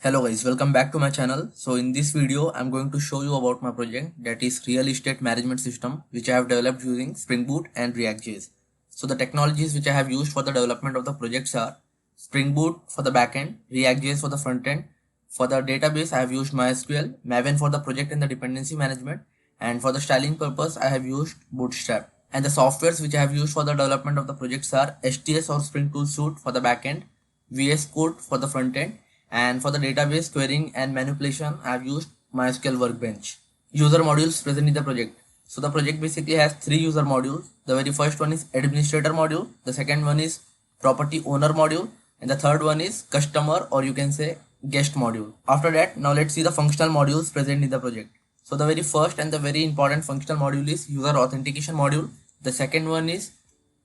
Hello guys, welcome back to my channel. So in this video, I'm going to show you about my project that is real estate management system which I have developed using Spring Boot and React.js. So the technologies which I have used for the development of the projects are Spring Boot for the backend, React.js for the front end. For the database, I have used MySQL, Maven for the project and the dependency management, and for the styling purpose, I have used Bootstrap. And the softwares which I have used for the development of the projects are STS or Spring Tool Suite for the backend, VS Code for the front end, and for the database querying and manipulation, I have used MySQL Workbench. User modules present in the project. So the project basically has three user modules. The very first one is administrator module. The second one is property owner module. And the third one is customer, or you can say guest module. After that, now let's see the functional modules present in the project. So the very first and the very important functional module is user authentication module. The second one is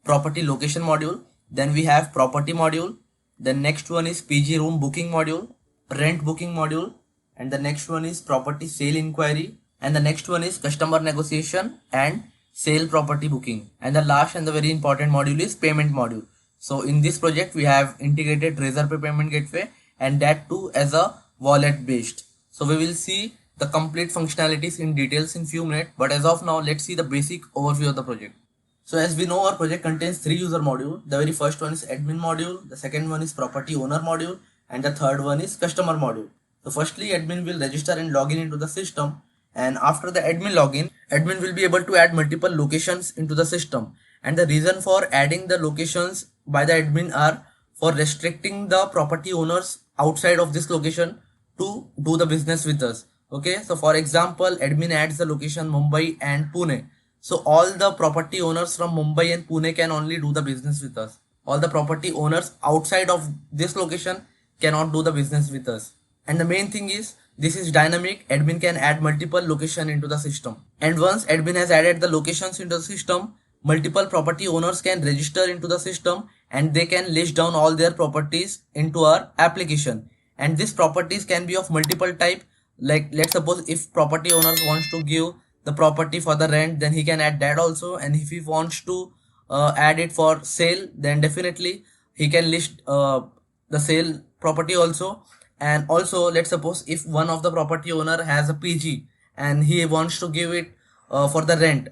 property location module. Then we have property module. The next one is PG room booking module, rent booking module, and the next one is property sale inquiry, and the next one is customer negotiation and sale property booking. And the last and the very important module is payment module. So in this project, we have integrated Razorpay payment gateway, and that too as a wallet based. So we will see the complete functionalities in details in few minutes, but as of now, let's see the basic overview of the project. So as we know, our project contains three user modules. The very first one is admin module, the second one is property owner module, and the third one is customer module. So firstly, admin will register and log in into the system, and after the admin login, admin will be able to add multiple locations into the system. And the reason for adding the locations by the admin are for restricting the property owners outside of this location to do the business with us. Okay, so for example, admin adds the location Mumbai and Pune. So all the property owners from Mumbai and Pune can only do the business with us. All the property owners outside of this location cannot do the business with us. And the main thing is, this is dynamic. Admin can add multiple location into the system. And once admin has added the locations into the system, multiple property owners can register into the system and they can list down all their properties into our application. And these properties can be of multiple type. Like let's suppose if property owners wants to give the property for the rent, then he can add that also. And if he wants to add it for sale, then definitely he can list the sale property also. And also, let's suppose if one of the property owner has a PG and he wants to give it for the rent,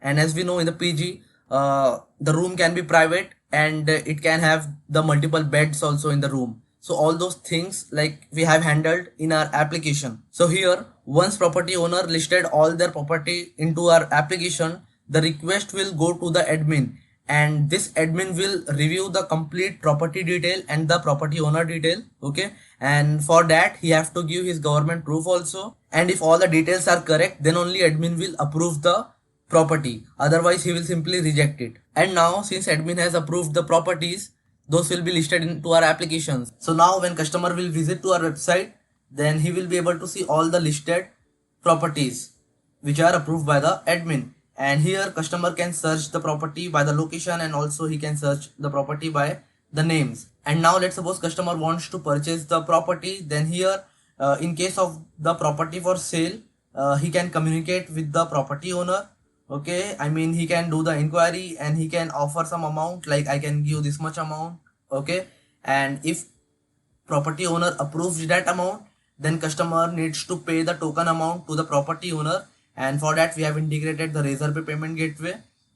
and as we know in the PG, the room can be private and it can have the multiple beds also in the room. So all those things like we have handled in our application. So here, once property owner listed all their property into our application, the request will go to the admin, and this admin will review the complete property detail and the property owner detail. Okay, and for that he have to give his government proof also, and if all the details are correct, then only admin will approve the property, otherwise he will simply reject it. And now since admin has approved the properties, those will be listed into our applications. So now when customer will visit to our website, then he will be able to see all the listed properties which are approved by the admin. And here customer can search the property by the location, and also he can search the property by the names. And now let's suppose customer wants to purchase the property, then here in case of the property for sale, he can communicate with the property owner. Okay, I mean he can do the inquiry and he can offer some amount, like I can give this much amount. Okay, and if property owner approves that amount, then customer needs to pay the token amount to the property owner. And for that we have integrated the Razorpay payment gateway,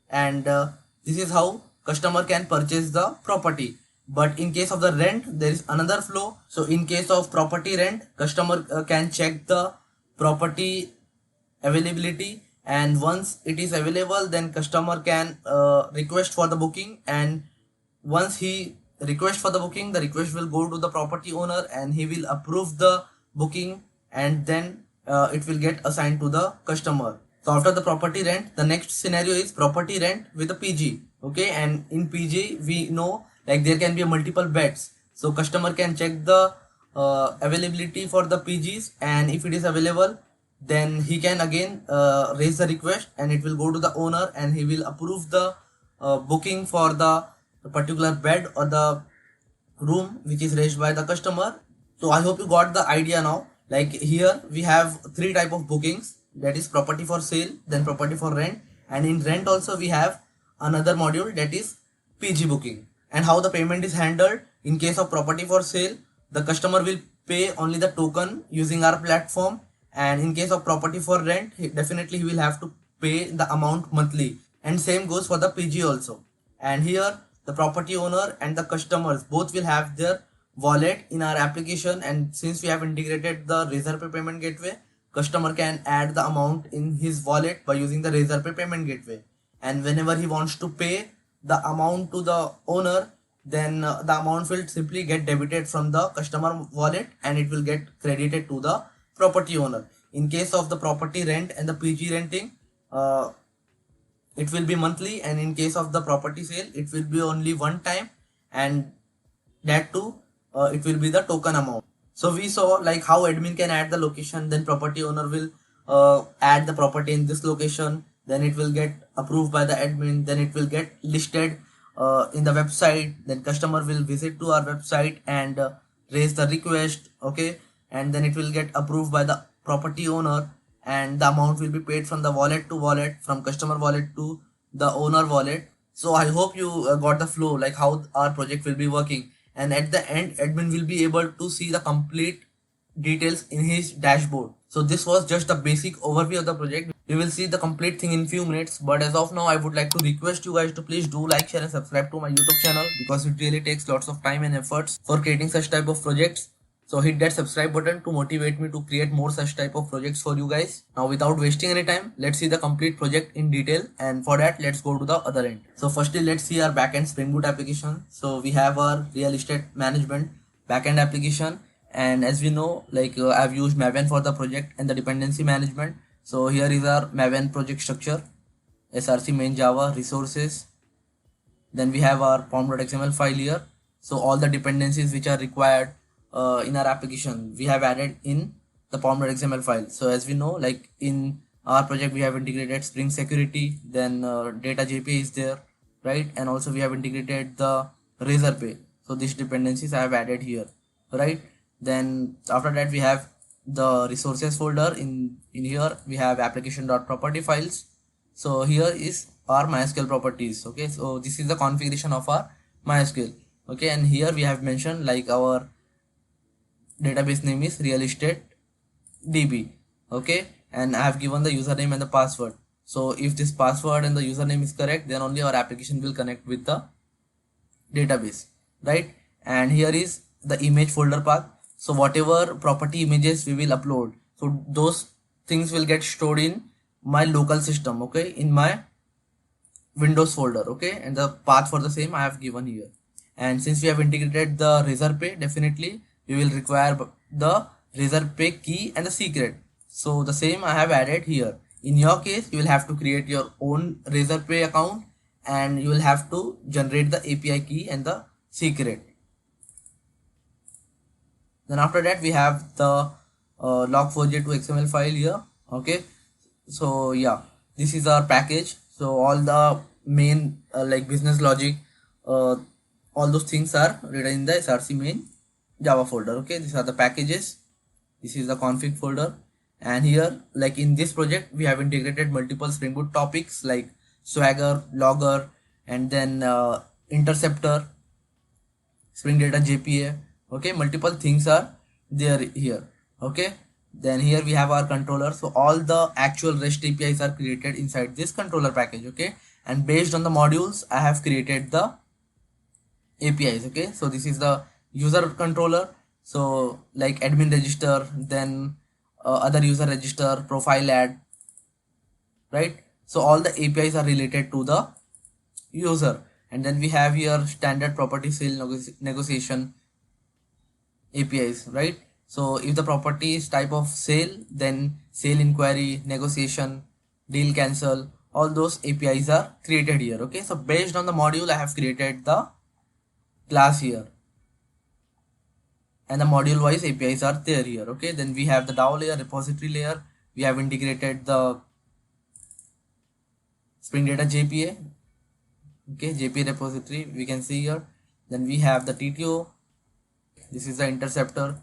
and this is how customer can purchase the property. But in case of the rent, there is another flow. So in case of property rent, customer can check the property availability, and once it is available, then customer can request for the booking. And once he request for the booking, the request will go to the property owner and he will approve the booking, and then it will get assigned to the customer. So after the property rent, the next scenario is property rent with a PG. Okay, and in PG we know like there can be multiple beds, so customer can check the availability for the PGs, and if it is available, then he can again raise the request and it will go to the owner and he will approve the booking for the particular bed or the room which is raised by the customer. So I hope you got the idea now. Like here we have three type of bookings, that is property for sale, then property for rent, and in rent also we have another module, that is PG booking. And how the payment is handled: in case of property for sale, the customer will pay only the token using our platform, and in case of property for rent, definitely he will have to pay the amount monthly, and same goes for the PG also. And here the property owner and the customers both will have their wallet in our application, and since we have integrated the Razorpay payment gateway, customer can add the amount in his wallet by using the Razorpay payment gateway, and whenever he wants to pay the amount to the owner, then the amount will simply get debited from the customer wallet and it will get credited to the property owner. In case of the property rent and the PG renting, it will be monthly, and in case of the property sale it will be only one time, and that too it will be the token amount. So we saw like how admin can add the location, then property owner will add the property in this location, then it will get approved by the admin, then it will get listed in the website, then customer will visit to our website and raise the request, okay, and then it will get approved by the property owner, and the amount will be paid from the wallet to wallet, from customer wallet to the owner wallet. So I hope you got the flow, like how our project will be working, and at the end admin will be able to see the complete details in his dashboard. So this was just the basic overview of the project. We will see the complete thing in few minutes, but as of now I would like to request you guys to please do like, share and subscribe to my YouTube channel, because it really takes lots of time and efforts for creating such type of projects. So hit that subscribe button to motivate me to create more such type of projects for you guys. Now without wasting any time, let's see the complete project in detail, and for that let's go to the other end. So firstly let's see our backend Spring Boot application. So we have our real estate management backend application, and as we know, like I've used Maven for the project and the dependency management. So here is our Maven project structure: src main java resources, then we have our pom.xml file here. So all the dependencies which are required in our application we have added in the pom.xml file. So as we know, like in our project we have integrated Spring Security, then data JPA is there, right, and also we have integrated the Razorpay. So these dependencies I have added here, right. Then after that we have the resources folder. In here we have application.property files. So here is our MySQL properties, okay. So this is the configuration of our MySQL, okay, and here we have mentioned like our database name is real estate db, okay, and I have given the username and the password. So if this password and the username is correct, then only our application will connect with the database, right. And here is the image folder path. So whatever property images we will upload, so those things will get stored in my local system, okay, in my Windows folder, okay, and the path for the same I have given here. And since we have integrated the Razorpay, definitely we will require the Razorpay key and the secret. So the same I have added here. In your case, you will have to create your own Razorpay account, and you will have to generate the API key and the secret. Then after that we have the log4j2 XML file here, okay. So yeah, this is our package. So all the main like business logic, all those things are written in the src main java folder, okay. These are the packages, this is the config folder, and here like in this project we have integrated multiple Spring Boot topics like Swagger, Logger, and then Interceptor, Spring Data JPA, okay. Multiple things are there here, okay. Then here we have our controller. So all the actual REST APIs are created inside this controller package, okay, and based on the modules I have created the APIs, okay. So this is the user controller, so like admin register, then other user register, profile add, right. So all the APIs are related to the user. And then we have here standard property sale negotiation APIs, right. So if the property is type of sale, then sale inquiry, negotiation, deal cancel, all those APIs are created here, okay. So based on the module I have created the class here, and the module wise APIs are there here, okay. Then we have the DAO layer, repository layer, we have integrated the Spring Data JPA, okay, JPA repository we can see here. Then we have the TTO, this is the interceptor,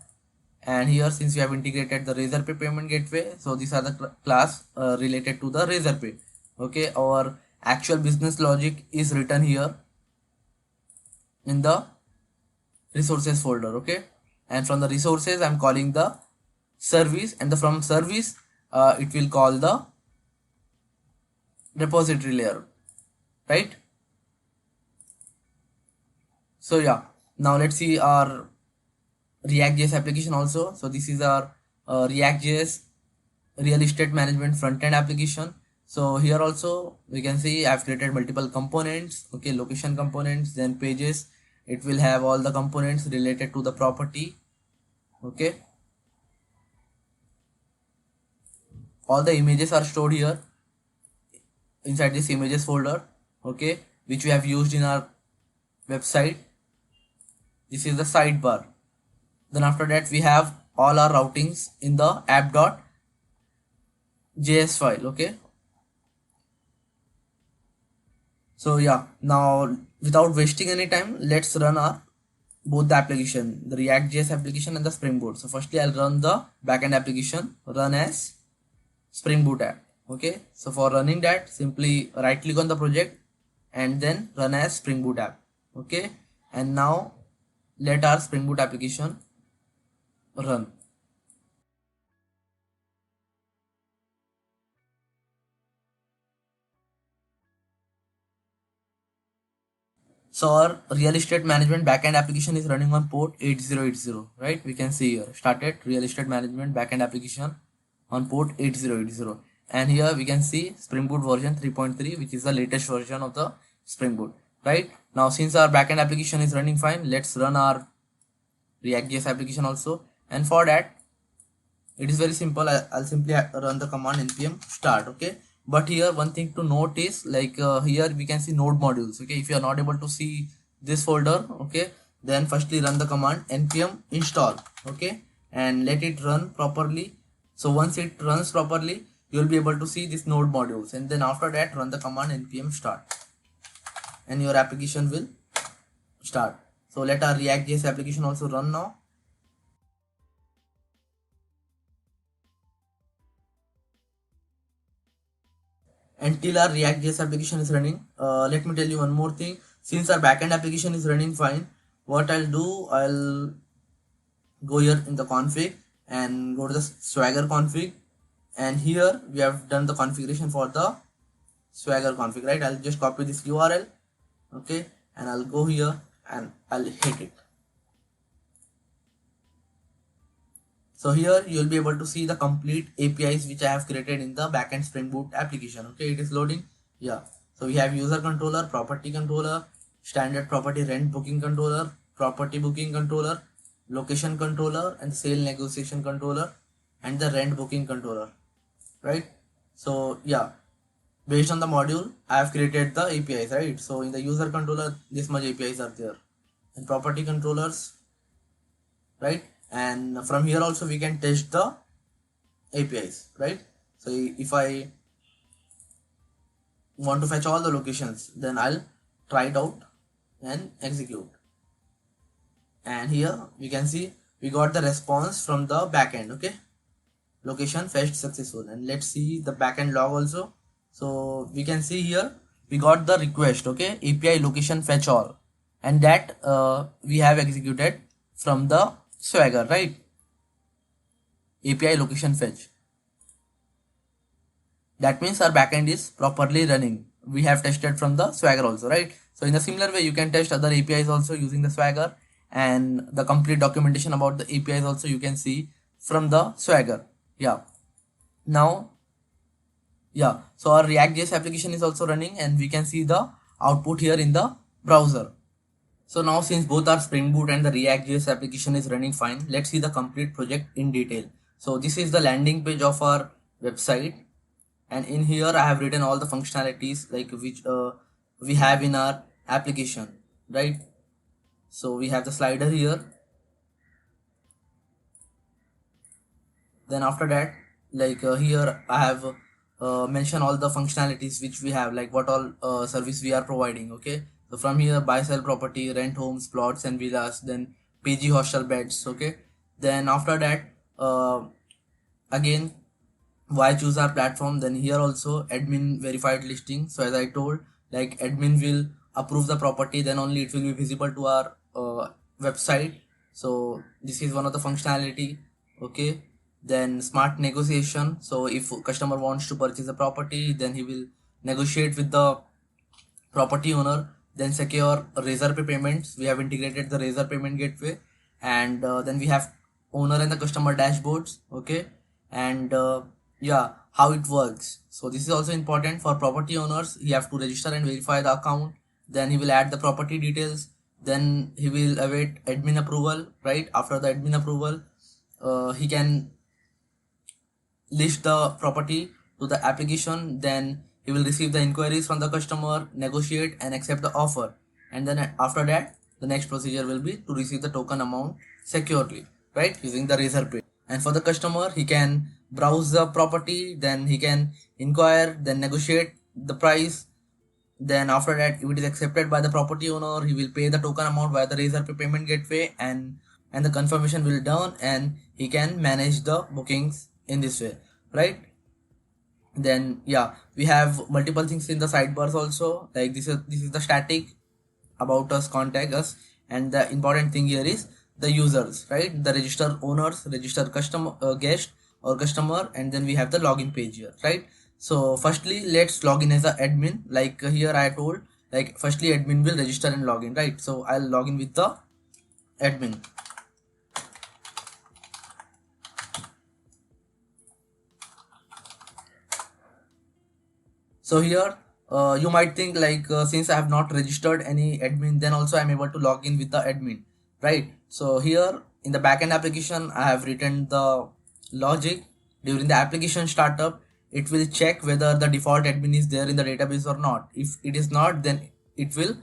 and here since we have integrated the Razorpay payment gateway, so these are the class related to the Razorpay, okay. Our actual business logic is written here in the resources folder, okay. and from the resources I'm calling the service, and from service it will call the repository layer, right? So yeah, now let's see our React.js application also. So this is our React.js real estate management front-end application. So here also we can see I've created multiple components, okay, location components, then pages. It will have all the components related to the property, okay. All the images are stored here inside this images folder, okay, which we have used in our website. This is the sidebar. Then after that we have all our routings in the app.js file, okay. So yeah, now without wasting any time, let's run our both the application, the React.js application and the Spring Boot. So firstly I'll run the backend application, run as Spring Boot app, okay. So for running that, simply right click on the project and then run as Spring Boot app, okay. And now let our Spring Boot application run. So our real estate management backend application is running on port 8080, right? We can see here started real estate management backend application on port 8080, and here we can see Spring Boot version 3.3, which is the latest version of the Spring Boot, right? Now since our backend application is running fine, let's run our React.js application also, and for that it is very simple. I'll simply run the command npm start, okay. But here one thing to note is like here we can see node modules, okay. If you are not able to see this folder, okay, then firstly run the command npm install, okay, and let it run properly. So once it runs properly, you will be able to see this node modules, and then after that run the command npm start and your application will start. So let our React.js application also run now. Until our React.js application is running, let me tell you one more thing. Since our backend application is running fine, what I'll do, I'll go here in the config and go to the Swagger config, and here we have done the configuration for the Swagger config, right? I'll just copy this URL, okay, and I'll go here and I'll hit it. So here you will be able to see the complete APIs which I have created in the backend Spring Boot application, okay. It is loading, yeah. So we have user controller, property controller, standard property rent booking controller, property booking controller, location controller, and sale negotiation controller, and the rent booking controller, right? So yeah, based on the module I have created the APIs, right? So in the user controller this much APIs are there, and property controllers, right? And from here also we can test the APIs, right? So if I want to fetch all the locations, then I'll try it out and execute, and here we can see we got the response from the backend, okay. Location fetched successful, and let's see the backend log also. So we can see here we got the request, okay, API location fetch all, and that we have executed from the Swagger, right? API location fetch. That means our backend is properly running. We have tested from the Swagger also, right? So in a similar way, you can test other APIs also using the Swagger, and the complete documentation about the APIs also you can see from the Swagger. Yeah. Now, yeah. So our React.js application is also running, and we can see the output here in the browser. So now since both our Spring Boot and the React.js application is running fine, let's see the complete project in detail. So this is the landing page of our website, and in here I have written all the functionalities like which we have in our application, right? So we have the slider here. Then after that, like here I have mentioned all the functionalities which we have, like what all service we are providing, okay. So from here, buy sell property, rent homes, plots and villas, then PG hostel beds, okay. Then after that, again, why choose our platform? Then here also admin verified listing. So as I told, like admin will approve the property, then only it will be visible to our website. So this is one of the functionality. Okay, then smart negotiation. So if customer wants to purchase a property, then he will negotiate with the property owner. Then secure Razorpay payments. We have integrated the Razor payment gateway, and then we have owner and the customer dashboards. Okay, and yeah, how it works. So this is also important for property owners. He have to register and verify the account. Then he will add the property details. Then he will await admin approval. Right after the admin approval, he can list the property to the application. Then he will receive the inquiries from the customer, negotiate and accept the offer, and then after that the next procedure will be to receive the token amount securely, right, using the Razorpay. And for the customer, he can browse the property, then he can inquire, then negotiate the price. Then after that, if it is accepted by the property owner, he will pay the token amount via the Razorpay payment gateway, and the confirmation will done, and he can manage the bookings in this way, right? Then yeah, we have multiple things in the sidebars also, like this is the static about us, contact us, and the important thing here is the users, right? The register owners, register customer, guest or customer, and then we have the login page here, right? So firstly, let's log in as a admin. Like here I told, like firstly admin will register and log in, right? So I'll log in with the admin. So here you might think like since I have not registered any admin, then also I'm able to log in with the admin, right? So here in the backend application, I have written the logic. During the application startup, it will check whether the default admin is there in the database or not. If it is not, then it will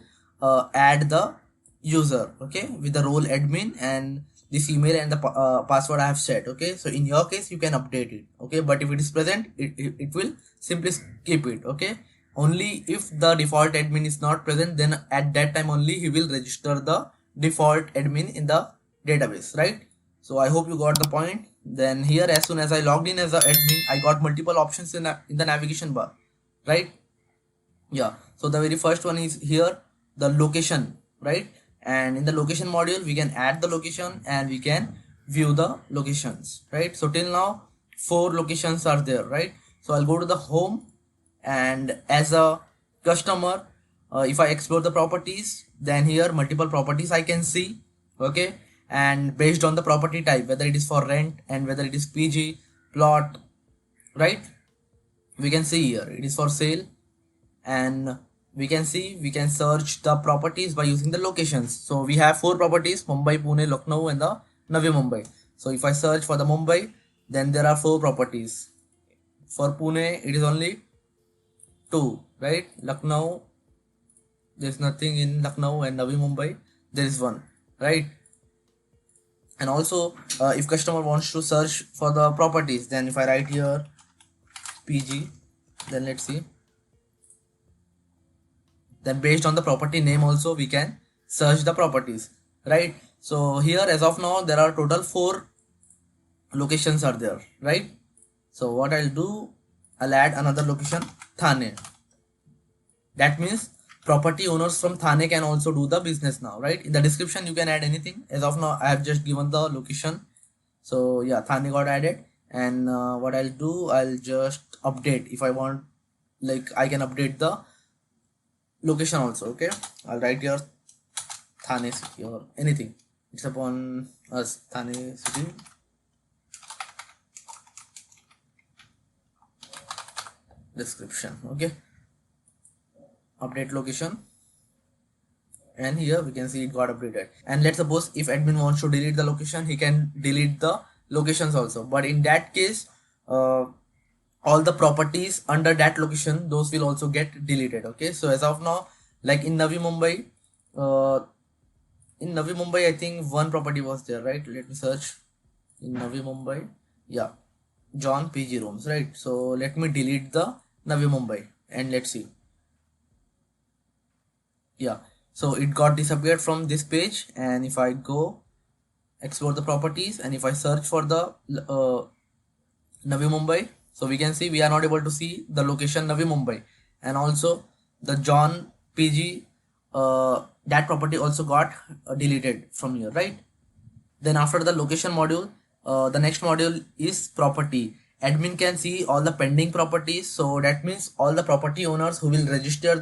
add the user, okay, with the role admin and this email and the password I have set. Okay, so in your case you can update it, okay, but if it is present, it will simply skip it. Okay, only if the default admin is not present, then at that time only he will register the default admin in the database, right? So I hope you got the point. Then here, as soon as I logged in as a admin, I got multiple options in the navigation bar, right? Yeah, so the very first one is here, the location, right? And in the location module, we can add the location and we can view the locations, right? So till now 4 locations are there, right? So I'll go to the home, and as a customer, if I explore the properties, then here multiple properties I can see. Okay, and based on the property type, whether it is for rent and whether it is PG, plot, right, we can see here it is for sale. And we can see, we can search the properties by using the locations. So we have 4 properties: Mumbai, Pune, Lucknow and the Navi Mumbai. So if I search for the Mumbai, then there are 4 properties. For Pune, it is only 2, right? Lucknow, there's nothing in Lucknow, and Navi Mumbai there is 1, right? And also if customer wants to search for the properties, then if I write here PG, then let's see, then based on the property name also we can search the properties, right? So here as of now there are total 4 locations are there, right? So what I'll do, I'll add another location, Thane. That means property owners from Thane can also do the business now, right? In the description you can add anything. As of now I have just given the location. So yeah, Thane got added. And what I'll do, I'll just update. If I want, like, I can update the location also. Okay, I'll write here Thane city or anything. It's upon us, Thane city. Description. Okay, update location, and here we can see it got updated. And let's suppose if admin wants to delete the location, he can delete the locations also, but in that case all the properties under that location, those will also get deleted. Okay, so as of now, like in Navi Mumbai, I think 1 property was there, right? Let me search in Navi Mumbai. Yeah, John PG rooms, right? So let me delete the Navi Mumbai and let's see. Yeah, so it got disappeared from this page. And if I go explore the properties and if I search for the Navi Mumbai, so we can see we are not able to see the location Navi Mumbai, and also the John PG, that property also got deleted from here, right? Then after the location module, the next module is property. Admin can see all the pending properties. So that means all the property owners who will register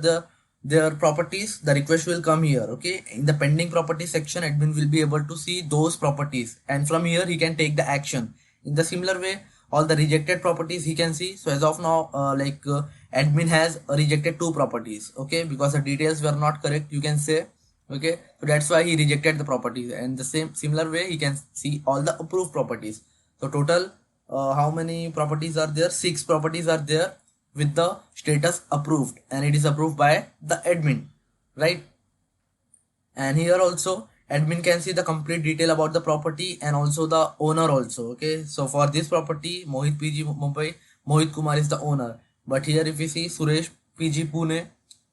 their properties, the request will come here. Okay, in the pending property section, admin will be able to see those properties, and from here he can take the action. In the similar way, all the rejected properties he can see. So as of now, admin has rejected 2 properties. Okay, because the details were not correct, you can say. Okay, so that's why he rejected the properties, and the similar way he can see all the approved properties. So total, how many properties are there? 6 properties are there with the status approved, and it is approved by the admin, right? And here also admin can see the complete detail about the property and also the owner also. Okay, so for this property, Mohit PG Mumbai, Mohit Kumar is the owner, but here if we see Suresh PG Pune,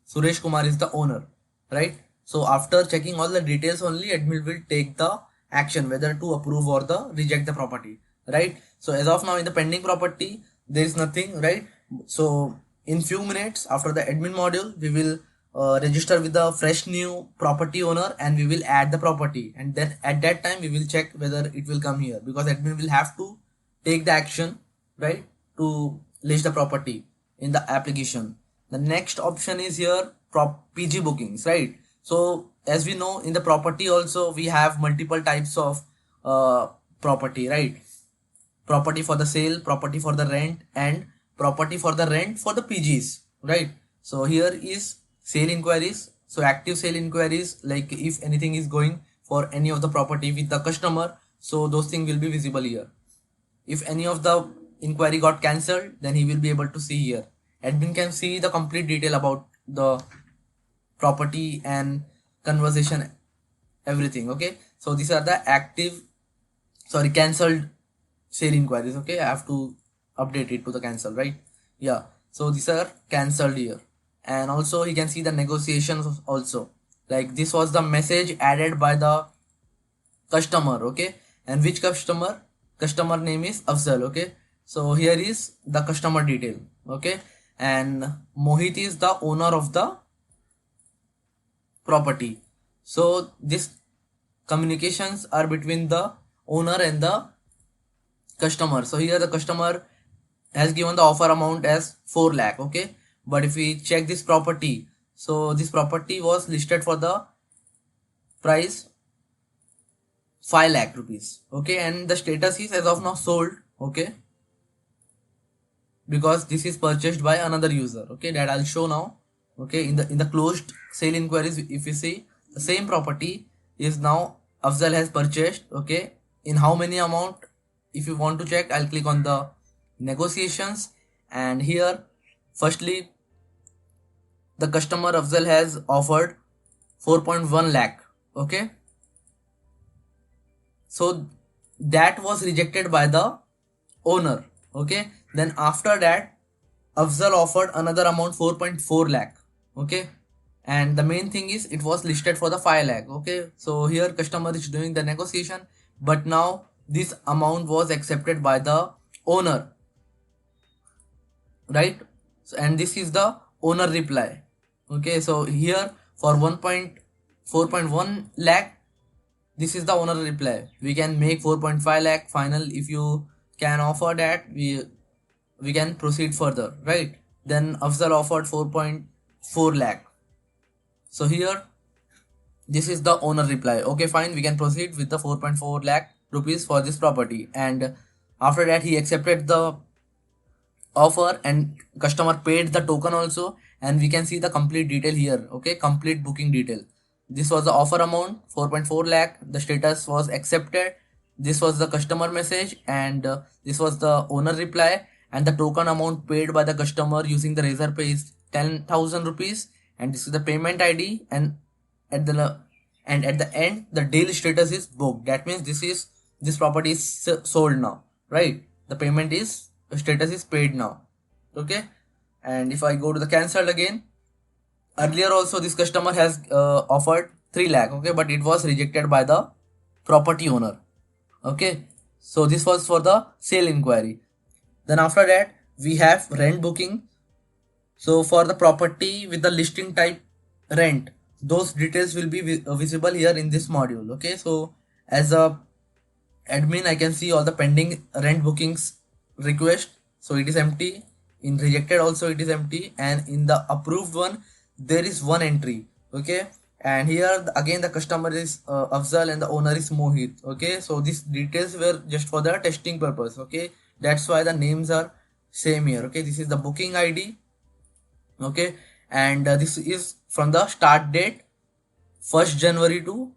Suresh Kumar is the owner, right? So after checking all the details only, admin will take the action whether to approve or the reject the property, right? So as of now, in the pending property there is nothing, right? So in few minutes after the admin module, we will register with the fresh new property owner, and we will add the property, and then at that time we will check whether it will come here, because admin will have to take the action, right, to list the property in the application. The next option is here PG bookings, right? So as we know, in the property also we have multiple types of property, right? Property for the sale, property for the rent, and property for the rent for the PGs, right? So here is sale inquiries. So active sale inquiries, like if anything is going for any of the property with the customer, so those things will be visible here. If any of the inquiry got cancelled, then he will be able to see here. Admin can see the complete detail about the property and conversation, everything. Okay, so these are the cancelled sale inquiries. Okay, I have to update it to the cancel, right? Yeah, so these are cancelled here. And also you can see the negotiations also, like this was the message added by the customer. Okay, and which customer name is Afzal. Okay, so here is the customer detail. Okay, and Mohit is the owner of the property. So this communications are between the owner and the customer. So here the customer has given the offer amount as 4 lakh. Okay, but if we check this property, so this property was listed for the price 5 lakh rupees. Okay, and the status is as of now sold. Okay, because this is purchased by another user. Okay, that I'll show now. Okay, in the closed sale inquiries, if you see, the same property is now Afzal has purchased. Okay, in how many amount? If you want to check, I'll click on the negotiations, and here firstly the customer Afzal has offered 4.1 lakh. Okay, so that was rejected by the owner. Okay, then after that Afzal offered another amount 4.4 lakh. Okay, and the main thing is it was listed for the 5 lakh. Okay, so here customer is doing the negotiation, but now this amount was accepted by the owner, right? So, and this is the owner reply. Okay, so here for 4.1 lakh, this is the owner reply. We can make 4.5 lakh final. If you can offer that, we can proceed further, right? Then Afzal offered 4.4 lakh. So here this is the owner reply. Okay, fine, we can proceed with the 4.4 lakh rupees for this property. And after that he accepted the offer, and customer paid the token also, and we can see the complete detail here. Okay, complete booking detail. This was the offer amount 4.4 lakh, the status was accepted, this was the customer message, and this was the owner reply, and the token amount paid by the customer using the Razorpay is 10,000 rupees, and this is the payment ID, and at the end the deal status is booked. That means this property is sold now, right? The payment is status is paid now. Okay, and if I go to the cancelled again, earlier also this customer has offered 3 lakh. Okay, but it was rejected by the property owner. Okay, so this was for the sale inquiry. Then after that we have rent booking. So for the property with the listing type rent, those details will be visible here in this module. Okay, so as a admin, I can see all the pending rent bookings request, so it is empty. In rejected also it is empty, and in the approved one there is one entry. Okay, and here again the customer is Afzal and the owner is Mohit. Okay, so these details were just for the testing purpose. Okay, that's why the names are same here. Okay, this is the booking ID. Okay, and this is from the start date 1st January to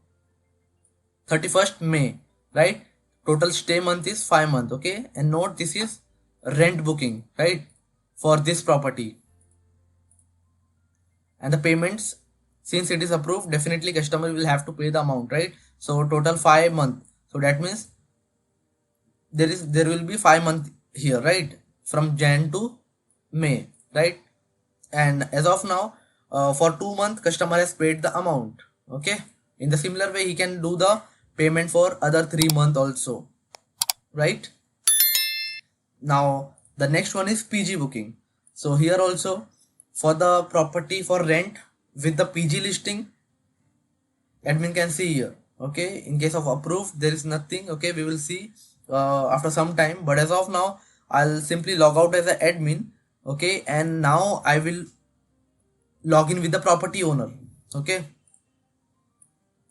31st May, right? Total stay month is 5 months. Okay, and note this is rent booking, right, for this property. And the payments, since it is approved, definitely customer will have to pay the amount, right? So total 5 months, so that means there will be 5 months here, right, from Jan to May, right? And as of now, for 2 months customer has paid the amount. Okay, in the similar way he can do the payment for other 3 months also, right? Now the next one is PG booking. So here also, for the property for rent with the PG listing, admin can see here. Okay, in case of approved there is nothing. Okay, we will see after some time, but as of now I'll simply log out as an admin. Okay, and now I will log in with the property owner. Okay,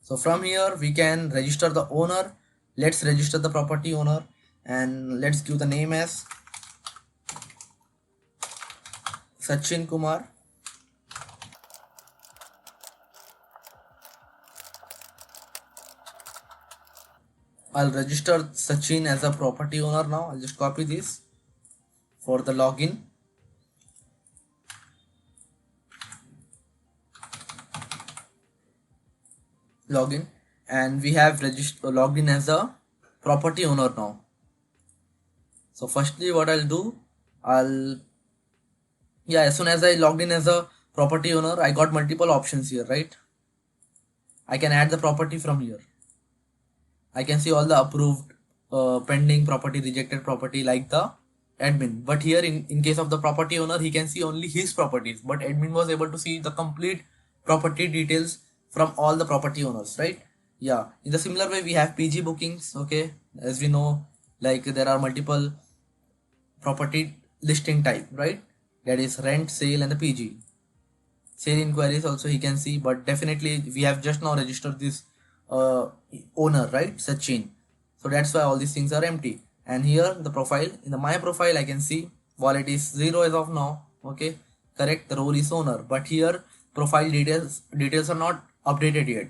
so from here we can register the owner. Let's register the property owner, and let's give the name as Sachin Kumar. I'll register Sachin as a property owner now. I'll just copy this for the login. Login, and we have registered logged in as a property owner now. So firstly what I'll do, as soon as I logged in as a property owner, I got multiple options here, right? I can add the property from here. I can see all the approved, pending property, rejected property like the admin. But here in case of the property owner, he can see only his properties, but admin was able to see the complete property details from all the property owners, right? Yeah, in the similar way we have PG bookings. Okay, as we know, like there are multiple property listing type, right? That is rent, sale, and the PG. Sale inquiries also he can see, but definitely we have just now registered this owner, right, Sachin. So that's why all these things are empty. And here the profile, in the my profile I can see wallet is 0 as of now. Okay, correct, the role is owner, but here profile details are not updated yet.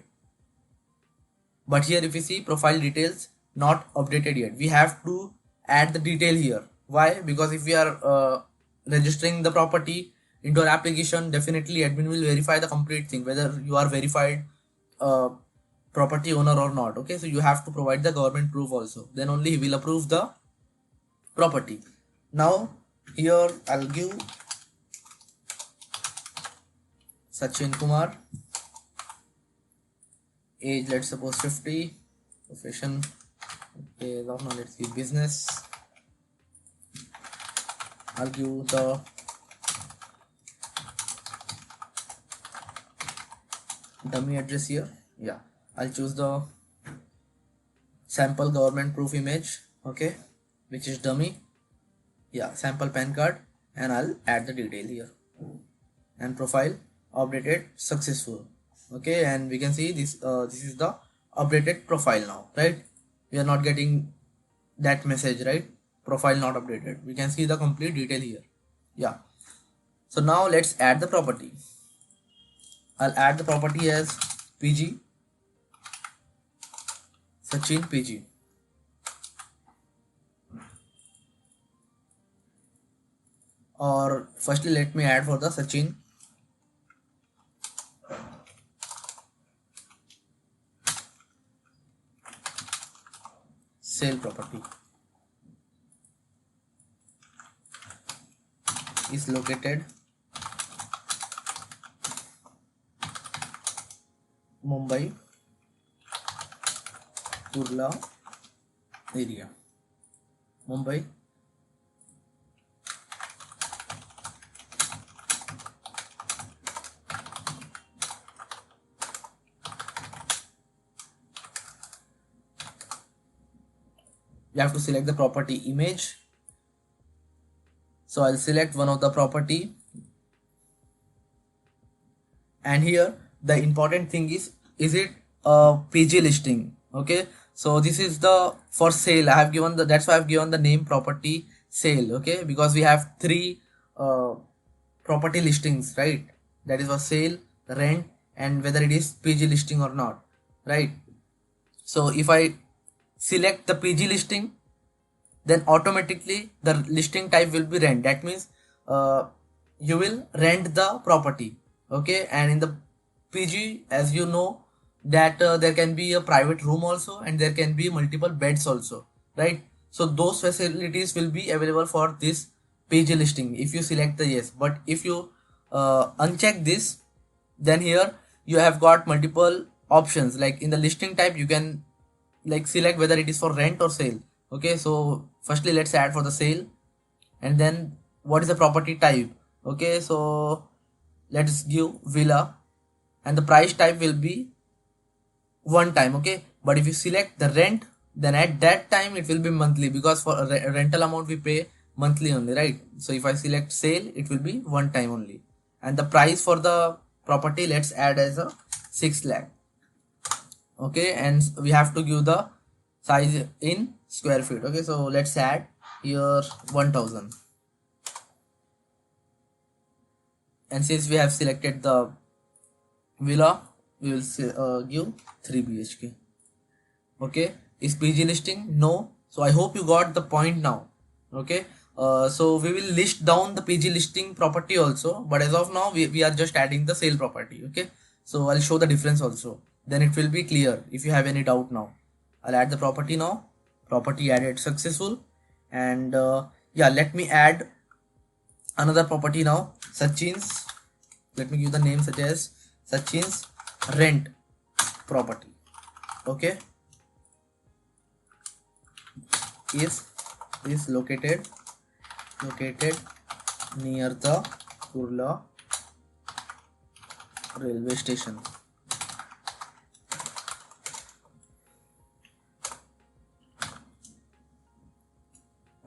But here if you see profile details not updated yet, we have to add the detail here. Why? Because if we are registering the property into our application, definitely admin will verify the complete thing, whether you are verified property owner or not. Okay, so you have to provide the government proof also, then only he will approve the property. Now here I'll give Sachin Kumar, age let's suppose 50, profession, okay, now let's give business. I'll give the dummy address here. Yeah, I'll choose the sample government proof image, okay, which is dummy. Yeah, sample PAN card, and I'll add the detail here. And profile updated successful. Okay, and we can see this this is the updated profile now, right? We are not getting that message, right? Profile not updated. We can see the complete detail here. Yeah, so now let's add the property. I'll add the property as PG, Sachin PG. Or firstly let me add for the Sachin sale property is located Mumbai, Kurla area. Mumbai, you have to select the property image. So I'll select one of the property, and here the important thing is it a PG listing? Okay, so this is the for sale. I have given the, that's why I've given the name property sale. Okay, because we have three property listings, right? That is for sale, rent, and whether it is PG listing or not, right? So if I select the PG listing, then automatically the listing type will be rent. That means you will rent the property. Okay, and in the PG, as you know, that there can be a private room also, and there can be multiple beds also, right? So those facilities will be available for this PG listing if you select the yes. But if you uncheck this, then here you have got multiple options. Like in the listing type, you can like select whether it is for rent or sale. Okay, so firstly let's add for the sale, and then what is the property type. Okay, so let's give villa, and the price type will be one time. Okay, but if you select the rent, then at that time it will be monthly, because for a rental amount we pay monthly only, right? So if I select sale, it will be one time only, and the price for the property, let's add as a 6 lakh. Okay, and we have to give the size in square feet. Okay, so let's add here 1000, and since we have selected the villa, we will give 3 BHK. Okay, is PG listing? No. So I hope you got the point now. Okay, so we will list down the PG listing property also, but as of now we are just adding the sale property. Okay, so I'll show the difference also, then it will be clear if you have any doubt. Now I'll add the property. Now property added, successful. And yeah, let me add another property now, Sachin's. Let me give the name such as Sachin's rent property. Okay, is located near the Kurla railway station.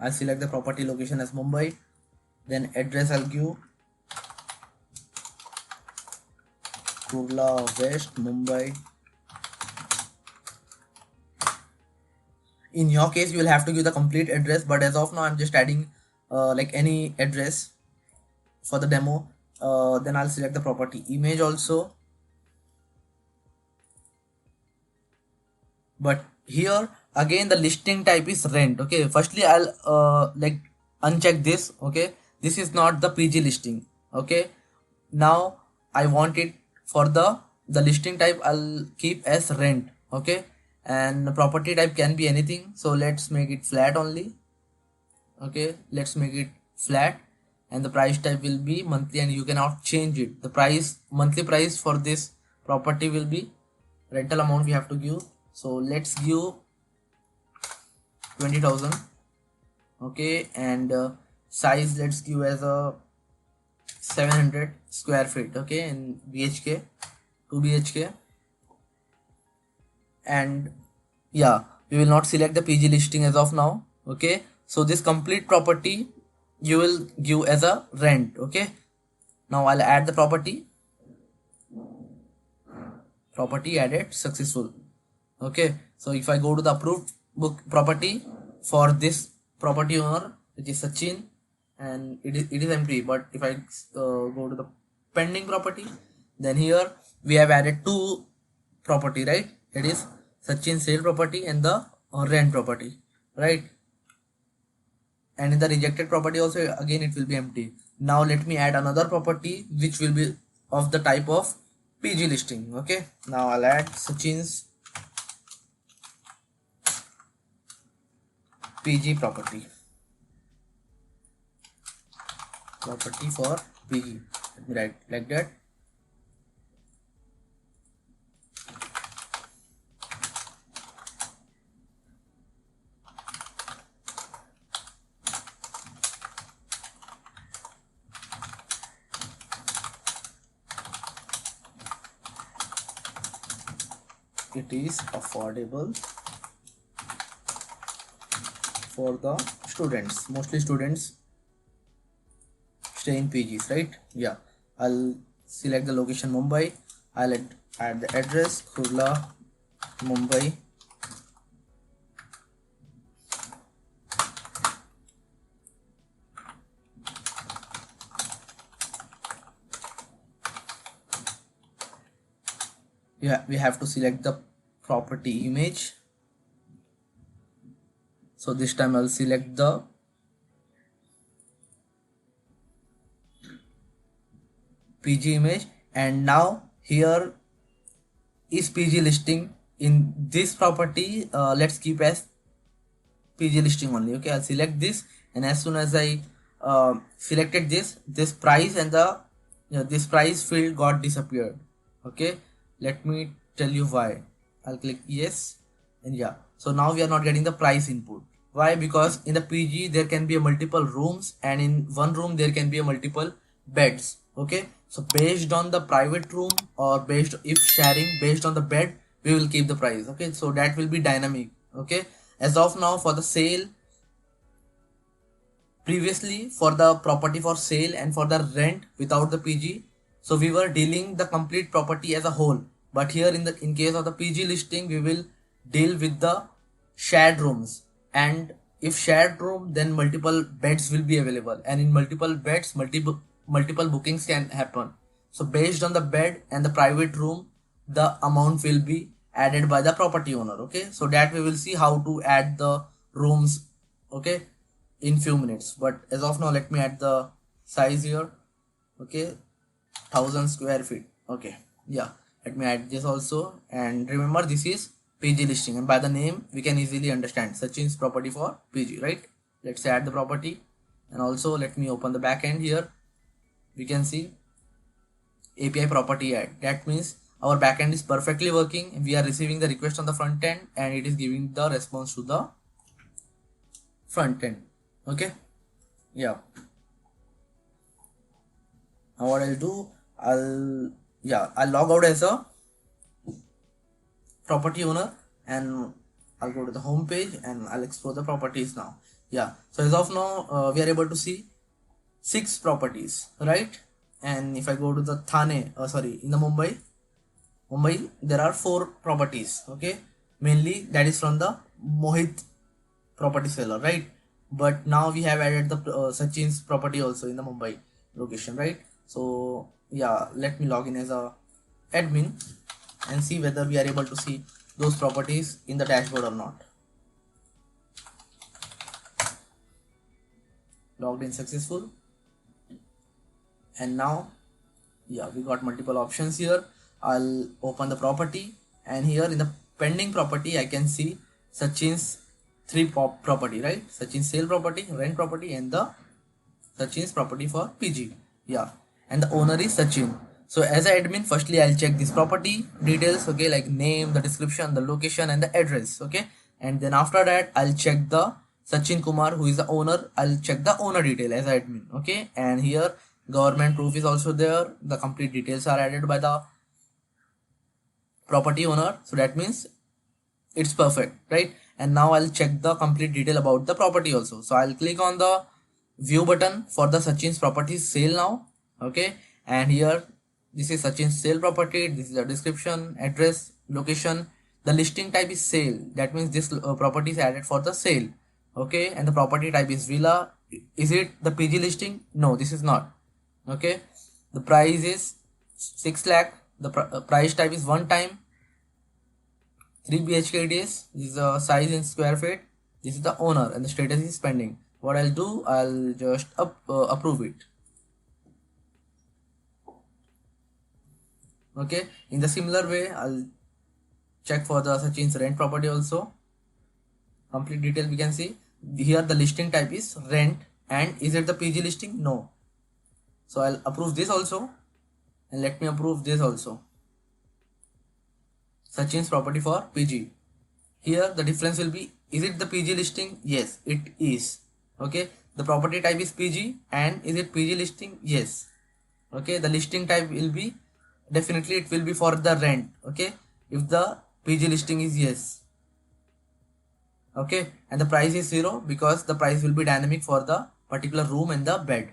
I select the property location as Mumbai, then address I'll give Kurla West, Mumbai. In your case you will have to give the complete address, but as of now I'm just adding like any address for the demo. Then I'll select the property image also, but here again the listing type is rent. Okay, firstly I'll like uncheck this. Okay, this is not the PG listing. Okay, now I want it for the listing type, I'll keep as rent. Okay, and the property type can be anything, so let's make it flat only. Okay, let's make it flat, and the price type will be monthly, and you cannot change it. The price, monthly price for this property will be rental amount we have to give. So let's give 20,000. Okay, and size let's give as a 700 square feet. Okay, in BHK, 2 BHK. And yeah, we will not select the PG listing as of now. Okay, so this complete property you will give as a rent. Okay, now I'll add the property added, successful. Okay, so if I go to the approved book property for this property owner, which is Sachin, and it is empty. But if I go to the pending property, then here we have added two property, right? It is Sachin sale property and the rent property, right? And in the rejected property also, again it will be empty. Now let me add another property which will be of the type of PG listing. Okay, now I'll add Sachin's PG property for PG. Let me write like that. It is affordable for the students. Mostly students stay in PGs, right? Yeah, I'll select the location Mumbai. I'll add the address Kurla, Mumbai. Yeah, we have to select the property image. So this time I'll select the PG image, and now here is PG listing. In this property, let's keep as PG listing only. Okay, I'll select this, and as soon as I selected this price and the this price field got disappeared. Okay, let me tell you why. I'll click yes, and yeah, so now we are not getting the price input. Why? Because in the PG there can be a multiple rooms, and in one room there can be a multiple beds. Okay, so based on the private room, or based if sharing based on the bed, we will keep the price. Okay, so that will be dynamic. Okay, as of now for the sale, previously for the property for sale and for the rent without the PG, so we were dealing the complete property as a whole. But here in case of the PG listing, we will deal with the shared rooms, and if shared room, then multiple beds will be available, and in multiple beds multiple bookings can happen. So based on the bed and the private room, the amount will be added by the property owner. Okay, so that we will see how to add the rooms, okay, in few minutes. But as of now, let me add the size here. Okay, 1000 square feet. Okay, yeah, let me add this also. And remember, this is PG listing, and by the name we can easily understand Sachin's property for PG, right? Let's add the property, and also let me open the backend here. We can see API property add. That means our backend is perfectly working. We are receiving the request on the front end, and it is giving the response to the front end. Okay, yeah. Now what I'll do, I'll log out as a property owner, and I'll go to the home page, and I'll explore the properties now. Yeah, so as of now we are able to see 6 properties, right? And if I go to the Thane, in the Mumbai there are 4 properties. Okay, mainly that is from the Mohit property seller, right? But now we have added the Sachin's property also in the Mumbai location, right? So yeah, let me log in as a admin and see whether we are able to see those properties in the dashboard or not. Logged in successful, and now yeah, we got multiple options here. I'll open the property, and here in the pending property I can see Sachin's 3 property, right? Sachin's sale property, rent property, and the Sachin's property for PG. Yeah, and the owner is Sachin. So as an admin, firstly I'll check this property details, okay, like name, the description, the location, and the address. Okay, and then after that I'll check the Sachin Kumar, who is the owner. I'll check the owner detail as an admin. Okay, and here government proof is also there. The complete details are added by the property owner, so that means it's perfect, right? And now I'll check the complete detail about the property also. So I'll click on the view button for the Sachin's property sale now. Okay, and here this is Sachin's sale property. This is the description, address, location. The listing type is sale. That means this property is added for the sale. Okay, and the property type is villa. Is it the PG listing? No, this is not. Okay, the price is 6 lakh. The price type is one time. 3 BHK days. This is the size in square feet. This is the owner, and the status is pending. What I'll do, I'll just approve it. Okay, in the similar way, I'll check for the Sachin's rent property also. Complete detail we can see here. The listing type is rent, and is it the PG listing? No. So I'll approve this also, and let me approve this also. Sachin's property for PG. Here the difference will be, is it the PG listing? Yes, it is. Okay, the property type is PG, and is it PG listing? Yes. Okay, the listing type will be, definitely it will be for the rent. Okay, if the PG listing is yes. okay, and the price is 0 because the price will be dynamic for the particular room and the bed,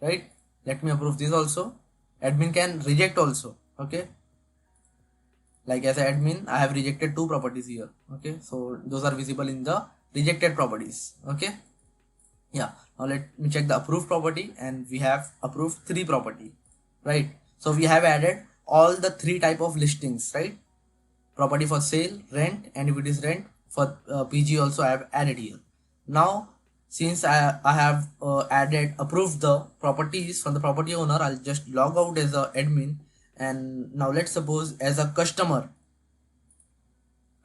right? Let me approve this also. Admin can reject also, okay, like as an admin I have rejected 2 properties here, okay, so those are visible in the rejected properties, okay. Yeah, now let me check the approved property, and we have approved 3 property, right? So we have added all the 3 type of listings, right? Property for sale, rent, and if it is rent for PG also I have added here. Now since I have added approved the properties from the property owner, I'll just log out as a admin, and now let's suppose as a customer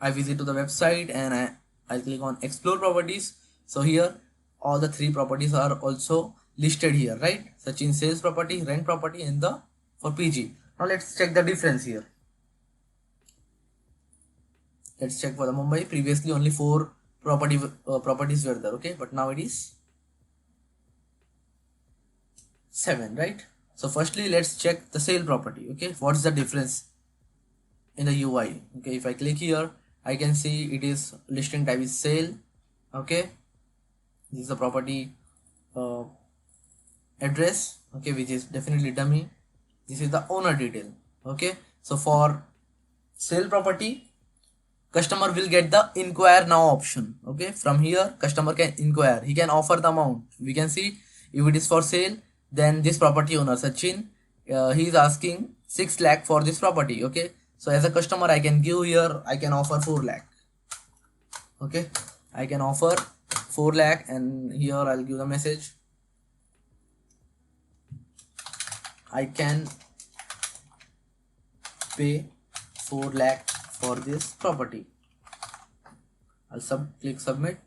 I visit to the website and I click on explore properties. So here all the 3 properties are also listed here, right? Such in sales property, rent property, and the for PG. Now let's check the difference here. Let's check for the Mumbai. Previously only 4 properties were there, okay, but now it is 7, right? So firstly let's check the sale property, okay. What's the difference in the UI? Okay, if I click here I can see it is listing type is sale, okay. This is the property address, okay, which is definitely dummy. This is the owner detail, okay. So for sale property, customer will get the inquire now option, okay. From here customer can inquire, he can offer the amount. We can see if it is for sale, then this property owner Sachin, he is asking 6 lakh for this property, okay. So as a customer I can give here, I can offer 4 lakh, okay. I can offer 4 lakh, and here I'll give the message, I can pay 4 lakh for this property. I'll click submit,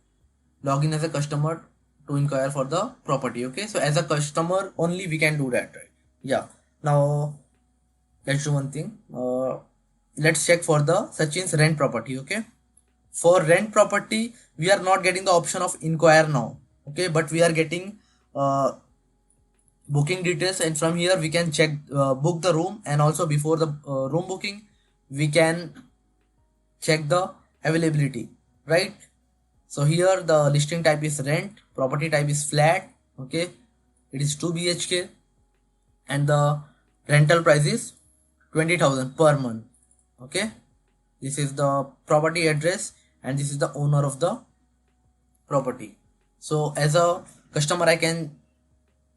login as a customer to inquire for the property, okay. So as a customer only we can do that, right? Yeah. Now let's do one thing. Let's check for the Sachin's rent property, okay. For rent property we are not getting the option of inquire now, okay, but we are getting booking details, and from here we can check book the room, and also before the room booking we can check the availability, right? So here the listing type is rent, property type is flat, okay, it is 2 BHK, and the rental price is 20,000 per month, okay. This is the property address, and this is the owner of the property. So as a customer I can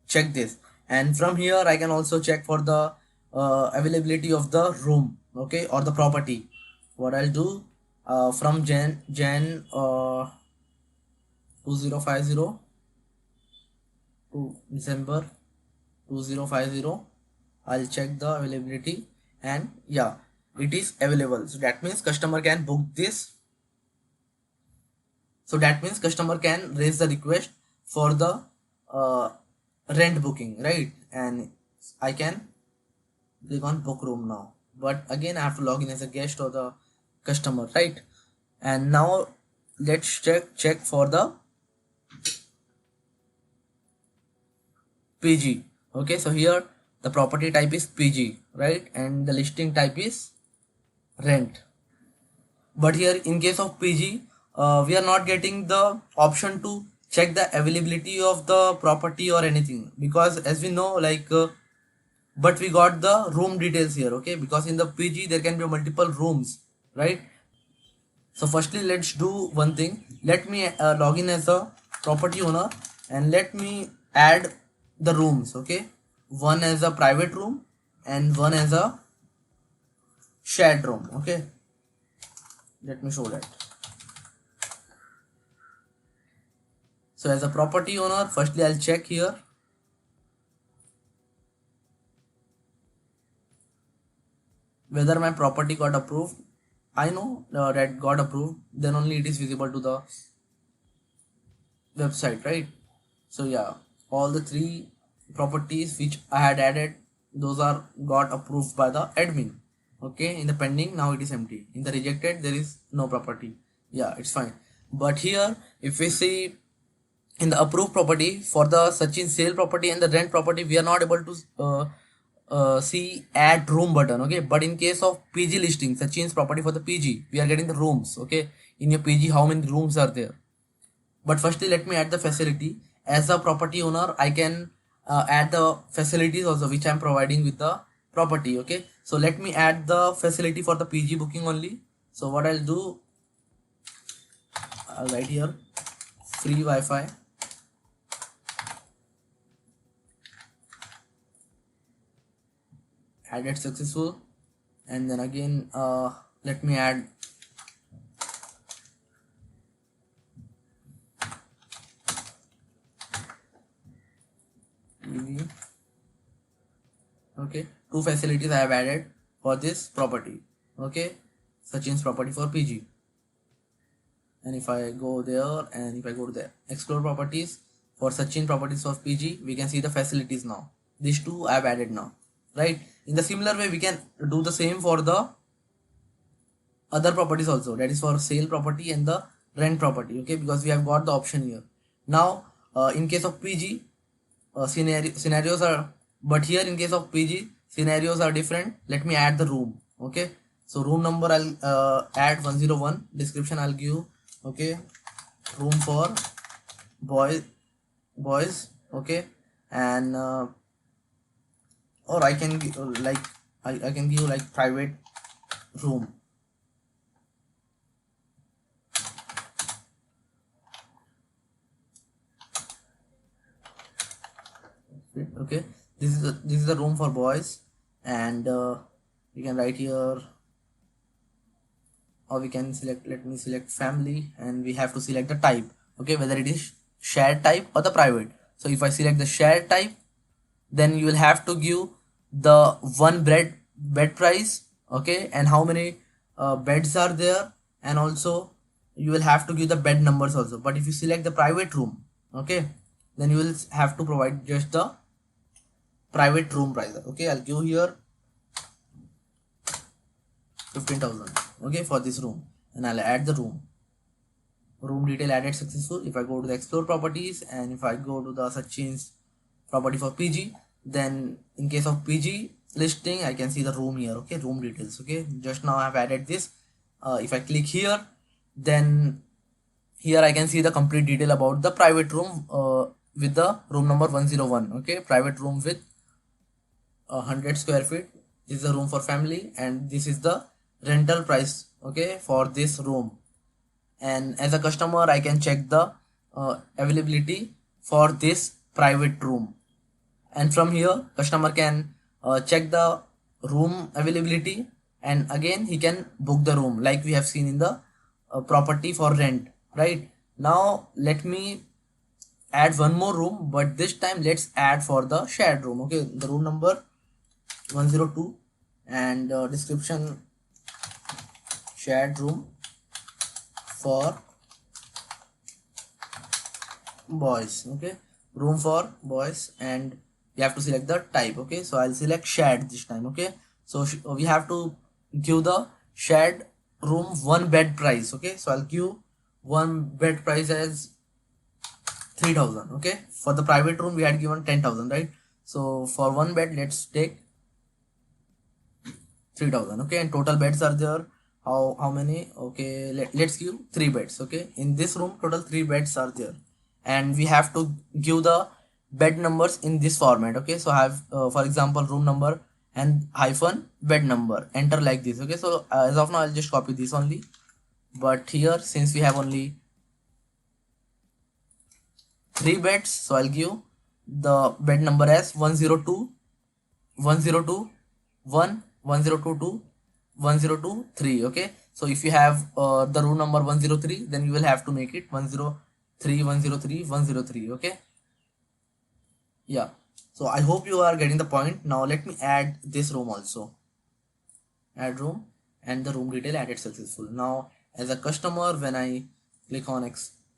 check this, and from here I can also check for the availability of the room, okay, or the property. What I'll do, from Jan 2050 to December 2050 I'll check the availability, and yeah, it is available. So that means customer can book this. So that means customer can raise the request for the rent booking, right? And I can click on book room now, but again I have to log in as a guest or the customer, right? And now let's check for the PG, okay. So here the property type is PG, right, and the listing type is rent. But here in case of PG we are not getting the option to check the availability of the property or anything, because as we know, like but we got the room details here, okay, because in the PG there can be multiple rooms, right? So firstly let's do one thing. Let me log in as a property owner, and let me add the rooms, okay. One as a private room and one as a shared room, okay. Let me show that. So as a property owner, firstly I'll check here whether my property got approved. I know that got approved, then only it is visible to the website, right? So yeah, all the 3 properties which I had added, those are got approved by the admin, okay. In the pending now it is empty, in the rejected there is no property. Yeah, it's fine. But here if we see in the approved property for the Sachin sale property and the rent property, we are not able to see add room button, okay. But in case of PG listing, Sachin's property for the PG, we are getting the rooms, okay. in your PG how many rooms are there. But firstly, let me add the facility. As a property owner, I can add the facilities also which I'm providing with the property. Okay, so let me add the facility for the PG booking only. So what I'll do, I'll write here free Wi-Fi. Added successful. And then again let me add PV. Okay, two facilities I have added for this property. Okay, Sachin's property for PG. And if I go there and if I go to the explore properties for Sachin properties of PG, we can see the facilities now. These two I have added now, right? In the similar way, we can do the same for the other properties also, that is for sale property and the rent property. Okay, because we have got the option here. Now in case of PG, scenarios are, but here in case of PG scenarios are different. Let me add the room. Okay, so room number I'll add 101. Description I'll give, okay, room for boys. Okay, and or I can like I can give like private room. Okay, this is the room for boys, and we can write here, or we can select, let me select family, and we have to select the type. Okay, whether it is shared type or the private. So if I select the shared type, then you will have to give the one bed price. Okay, and how many beds are there, and also you will have to give the bed numbers also. But if you select the private room, okay, then you will have to provide just the private room price. Okay, I'll give here 15,000. Okay, for this room, and I'll add the room detail added successful. If I go to the explore properties and if I go to the Sachin's property for PG, then in case of PG listing, I can see the room here. Okay, room details. Okay, just now I have added this. If I click here, then here I can see the complete detail about the private room with the room number 101. Okay, private room with 100 square feet. This is the room for family, and this is the rental price, okay, for this room. And as a customer, I can check the availability for this private room, and from here customer can check the room availability, and again he can book the room like we have seen in the property for rent. Right, now let me add one more room, but this time let's add for the shared room. Okay, the room number 102, and description shared room for boys. Okay, room for boys, and you have to select the type. Okay, so I'll select shared this time. Okay, so we have to give the shared room one bed price. Okay, so I'll give one bed price as 3,000. Okay, for the private room we had given 10,000, right? So for one bed, let's take 3,000. Okay, and total beds are there. How many? Okay, let's give 3 beds. Okay, in this room total 3 beds are there, and we have to give the bed numbers in this format. Okay, so I have for example room number and hyphen bed number, enter like this. Okay, so as of now I'll just copy this only, but here since we have only 3 beds, so I'll give the bed number as 102, 102, 1, 1022, 1023. Okay, so if you have the room number 103, then you will have to make it 103, 103, 103. Okay, yeah, so I hope you are getting the point. Now let me add this room also. Add room, and the room detail added successful. Now as a customer, when I click on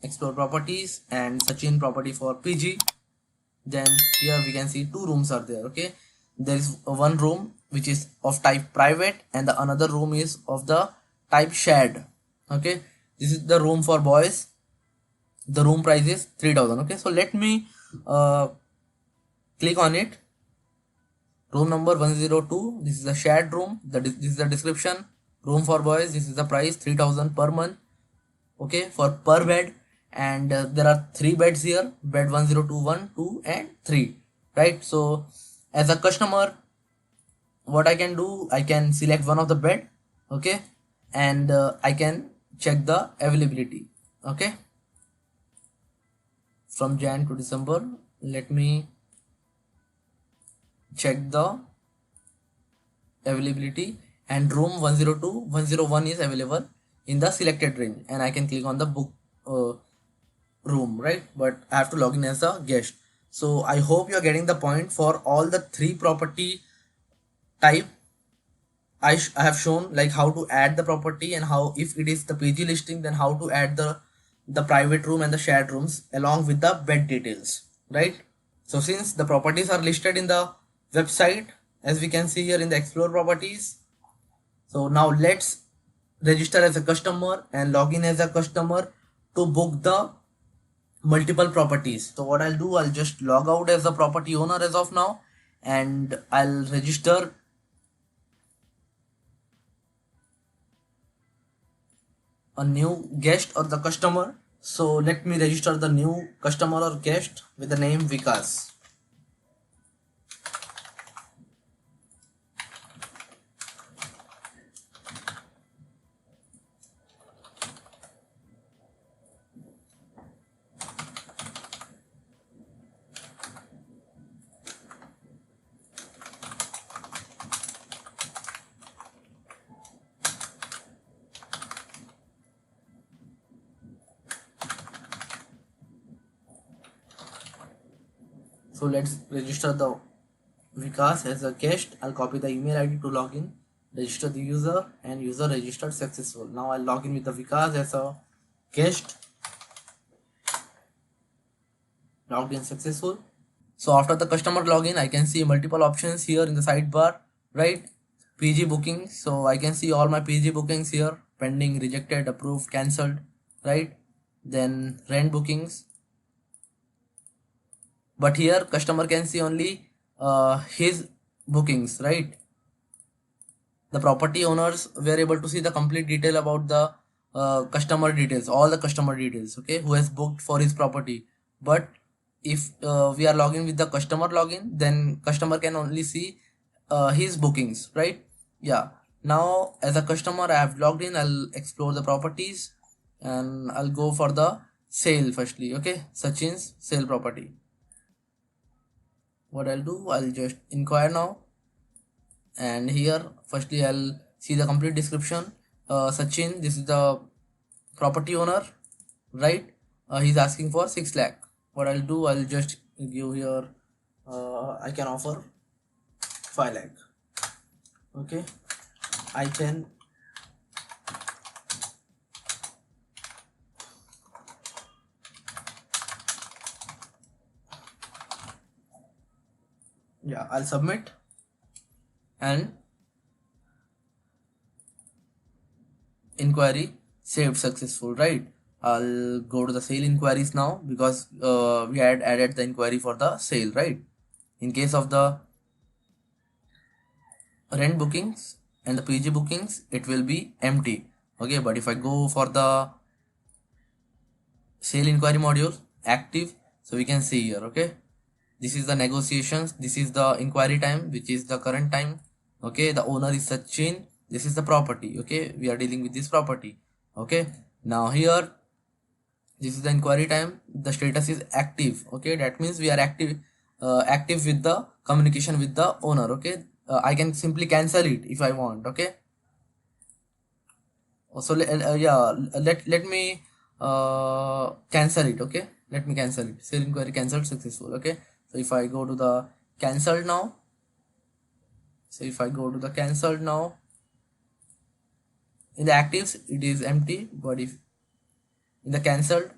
explore properties and Sachin property for PG, then here we can see 2 rooms are there. Okay, there is one room which is of type private, and the another room is of the type shared. Okay, this is the room for boys. The room price is 3,000. Okay, so let me click on it. Room number 102, this is the shared room. This is the description. Room for boys, this is the price 3,000 per month. okay, for per bed. And there are 3 beds here, bed 102, 2 and 3, right? So as a customer, what I can do, I can select one of the bed, okay, and I can check the availability, okay, from Jan to December. Let me check the availability, and room 102, 101 is available in the selected range, and I can click on the book uh, room, right? But I have to log in as a guest. So I hope you are getting the point. For all the 3 property type, I have shown like how to add the property, and how, if it is the PG listing, then how to add the private room and the shared rooms along with the bed details, right? So since the properties are listed in the website, as we can see here in the explore properties, so now let's register as a customer and log in as a customer to book the multiple properties. So what I'll do, I'll just log out as a property owner as of now, and I'll register a new guest or the customer. So let me register the new customer or guest with the name Vikas. So let's register the Vikas as a guest. I'll copy the email ID to log in, register the user, and user registered successful. Now I'll log in with the Vikas as a guest. Logged in successful. So after the customer login, I can see multiple options here in the sidebar, right? PG bookings. So I can see all my PG bookings here: pending, rejected, approved, cancelled, right? Then rent bookings. But here customer can see only his bookings, right? The property owners were able to see the complete detail about the customer details, all the customer details, okay, who has booked for his property. But if we are logging with the customer login, then customer can only see his bookings, right? Yeah. Now as a customer, I have logged in. I'll explore the properties, and I'll go for the sale firstly, okay, Sachin's sale property. What I'll do, I'll just inquire now, and here firstly I'll see the complete description. Sachin, this is the property owner, right? He's asking for 6 lakh. What I'll do, I'll just give here, I can offer 5 lakh, okay. I can yeah, I'll submit, and inquiry saved successful, right? I'll go to the sale inquiries now, because we had added the inquiry for the sale, right? In case of the rent bookings and the PG bookings, it will be empty, okay. But if I go for the sale inquiry module active, so we can see here, okay, this is the negotiations, this is the inquiry time, which is the current time, okay. The owner is Sachin, this is the property, okay, we are dealing with this property, okay. Now here, this is the inquiry time, the status is active, okay. That means we are active with the communication with the owner, okay. I can simply cancel it if I want, okay. So let me cancel it, okay. Let me cancel it. Sale inquiry cancelled successful, okay. So if I go to the cancelled now, in the actives it is empty, but if in the cancelled,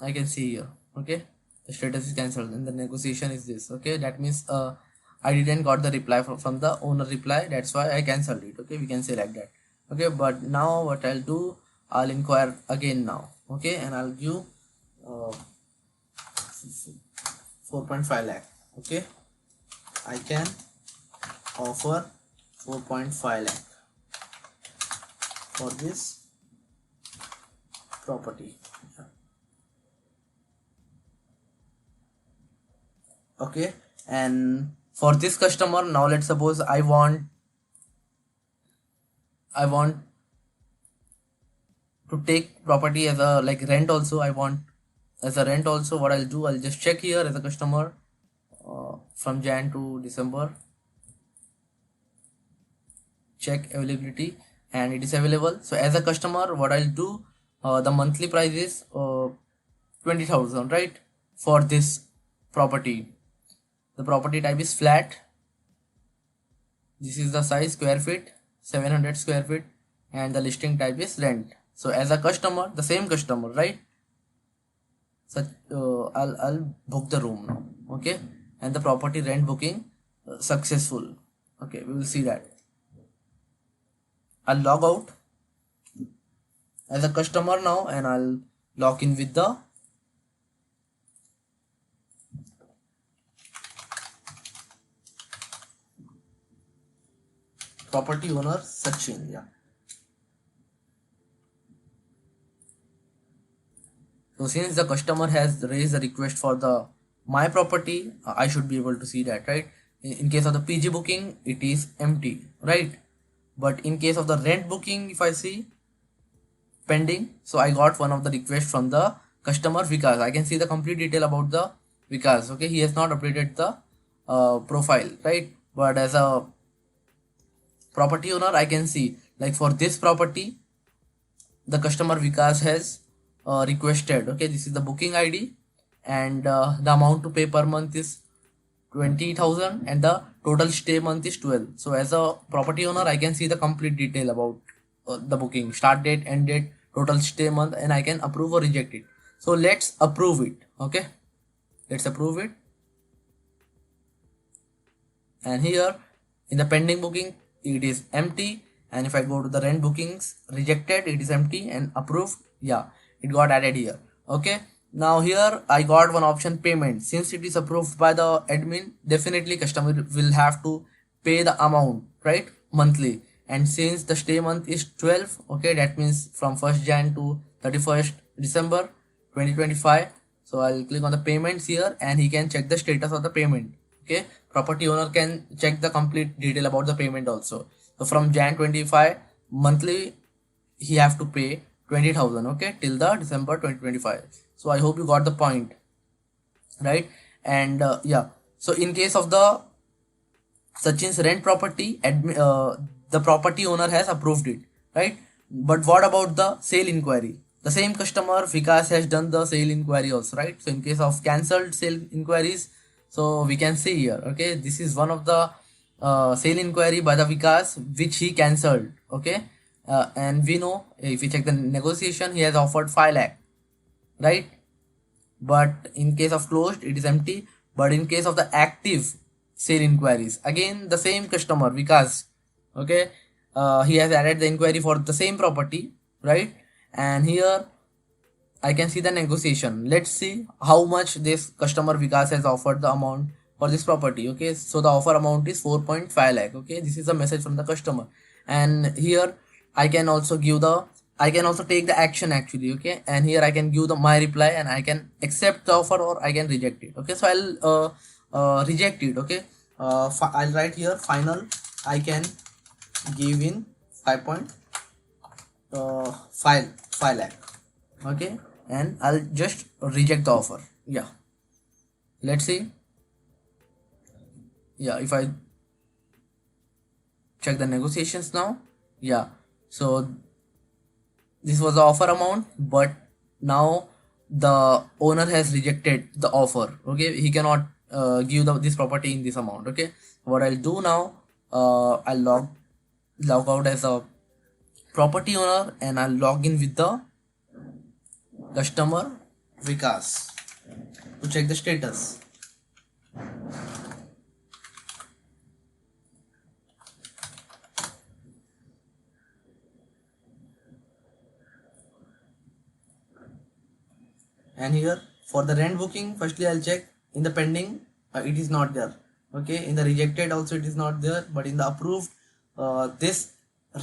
I can see here, okay, the status is cancelled, and the negotiation is this, okay. That means I didn't got the reply from the owner reply, that's why I cancelled it, okay. We can say like that, okay. But now what I'll do, I'll inquire again now, okay, and I'll give 4.5 lakh, okay. I can offer 4.5 lakh for this property. Okay, and for this customer, now let's suppose I want to take property as a like rent also. I want as a rent also. What I'll do, I'll just check here as a customer from Jan to December, check availability, and it is available. So as a customer, what I'll do, the monthly price is 20,000, right, for this property. The property type is flat. This is the size, square feet, 700 square feet, and the listing type is rent. So as a customer, the same customer, right? So I'll book the room now. Okay, and the property rent booking successful. Okay, we will see that. I'll log out as a customer now, and I'll log in with the property owner Sachin. Yeah. So since the customer has raised a request for the my property, I should be able to see that, right? In case of the PG booking, it is empty, right? But in case of the rent booking, if I see pending, so I got one of the requests from the customer Vikas. I can see the complete detail about the Vikas. Okay, he has not updated the profile, right? But as a property owner, I can see like for this property, the customer Vikas has requested. Okay, this is the booking ID, and the amount to pay per month is 20,000, and the total stay month is 12. So as a property owner, I can see the complete detail about the booking, start date, end date, total stay month, and I can approve or reject it. So let's approve it. Okay, let's approve it. And here in the pending booking, it is empty, and if I go to the rent bookings, rejected, it is empty, and approved, yeah, it got added here. Okay, now here I got one option, payment. Since it is approved by the admin, definitely customer will have to pay the amount, right, monthly. And since the stay month is 12, okay, that means from 1st Jan to 31st December 2025. So I'll click on the payments here, and he can check the status of the payment. Okay, property owner can check the complete detail about the payment also. So from Jan 25 monthly, he have to pay 20,000, okay, till the December 2025. So I hope you got the point, right? And yeah, so in case of the Sachin's rent property, the property owner has approved it, right? But what about the sale inquiry? The same customer Vikas has done the sale inquiry also, right? So in case of cancelled sale inquiries, so we can see here, okay, this is one of the sale inquiry by the Vikas which he cancelled. Okay, and we know if we check the negotiation, he has offered 5 lakh, right? But in case of closed, it is empty. But in case of the active sale inquiries, again the same customer Vikas, okay, he has added the inquiry for the same property, right? And here I can see the negotiation. Let's see how much this customer Vikas has offered the amount for this property. Okay, so the offer amount is 4.5 lakh. Okay, this is a message from the customer, and here I can also take the action actually. Okay, and here I can give my reply, and I can accept the offer or I can reject it. Okay, so I'll reject it. Okay, I'll write here final. I can give in 5 lakh. Okay, and I'll just reject the offer. Yeah, let's see. Yeah, if I check the negotiations now, yeah, so this was the offer amount, but now the owner has rejected the offer. Okay, he cannot give this property in this amount. Okay, what I'll do now, I'll log out as a property owner, and I'll log in with the customer Vikas to check the status. And here for the rent booking, firstly I'll check in the pending, it is not there. Okay, in the rejected also it is not there, but in the approved, this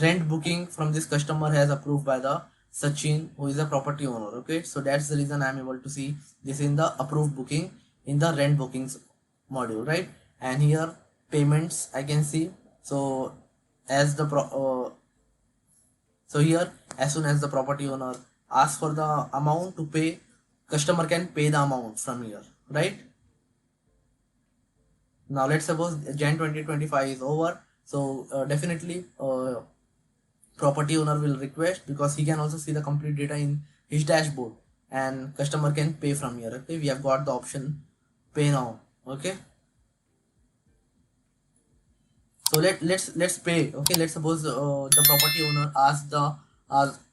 rent booking from this customer has approved by the Sachin, who is a property owner. Okay, so that's the reason I'm able to see this in the approved booking in the rent bookings module, right? And here payments I can see. So as the so here as soon as the property owner asks for the amount to pay, customer can pay the amount from here, right? Now let's suppose Jan 2025 is over, so definitely property owner will request, because he can also see the complete data in his dashboard, and customer can pay from here. Okay, we have got the option pay now. Okay, so let's pay. Okay, let's suppose the property owner asks the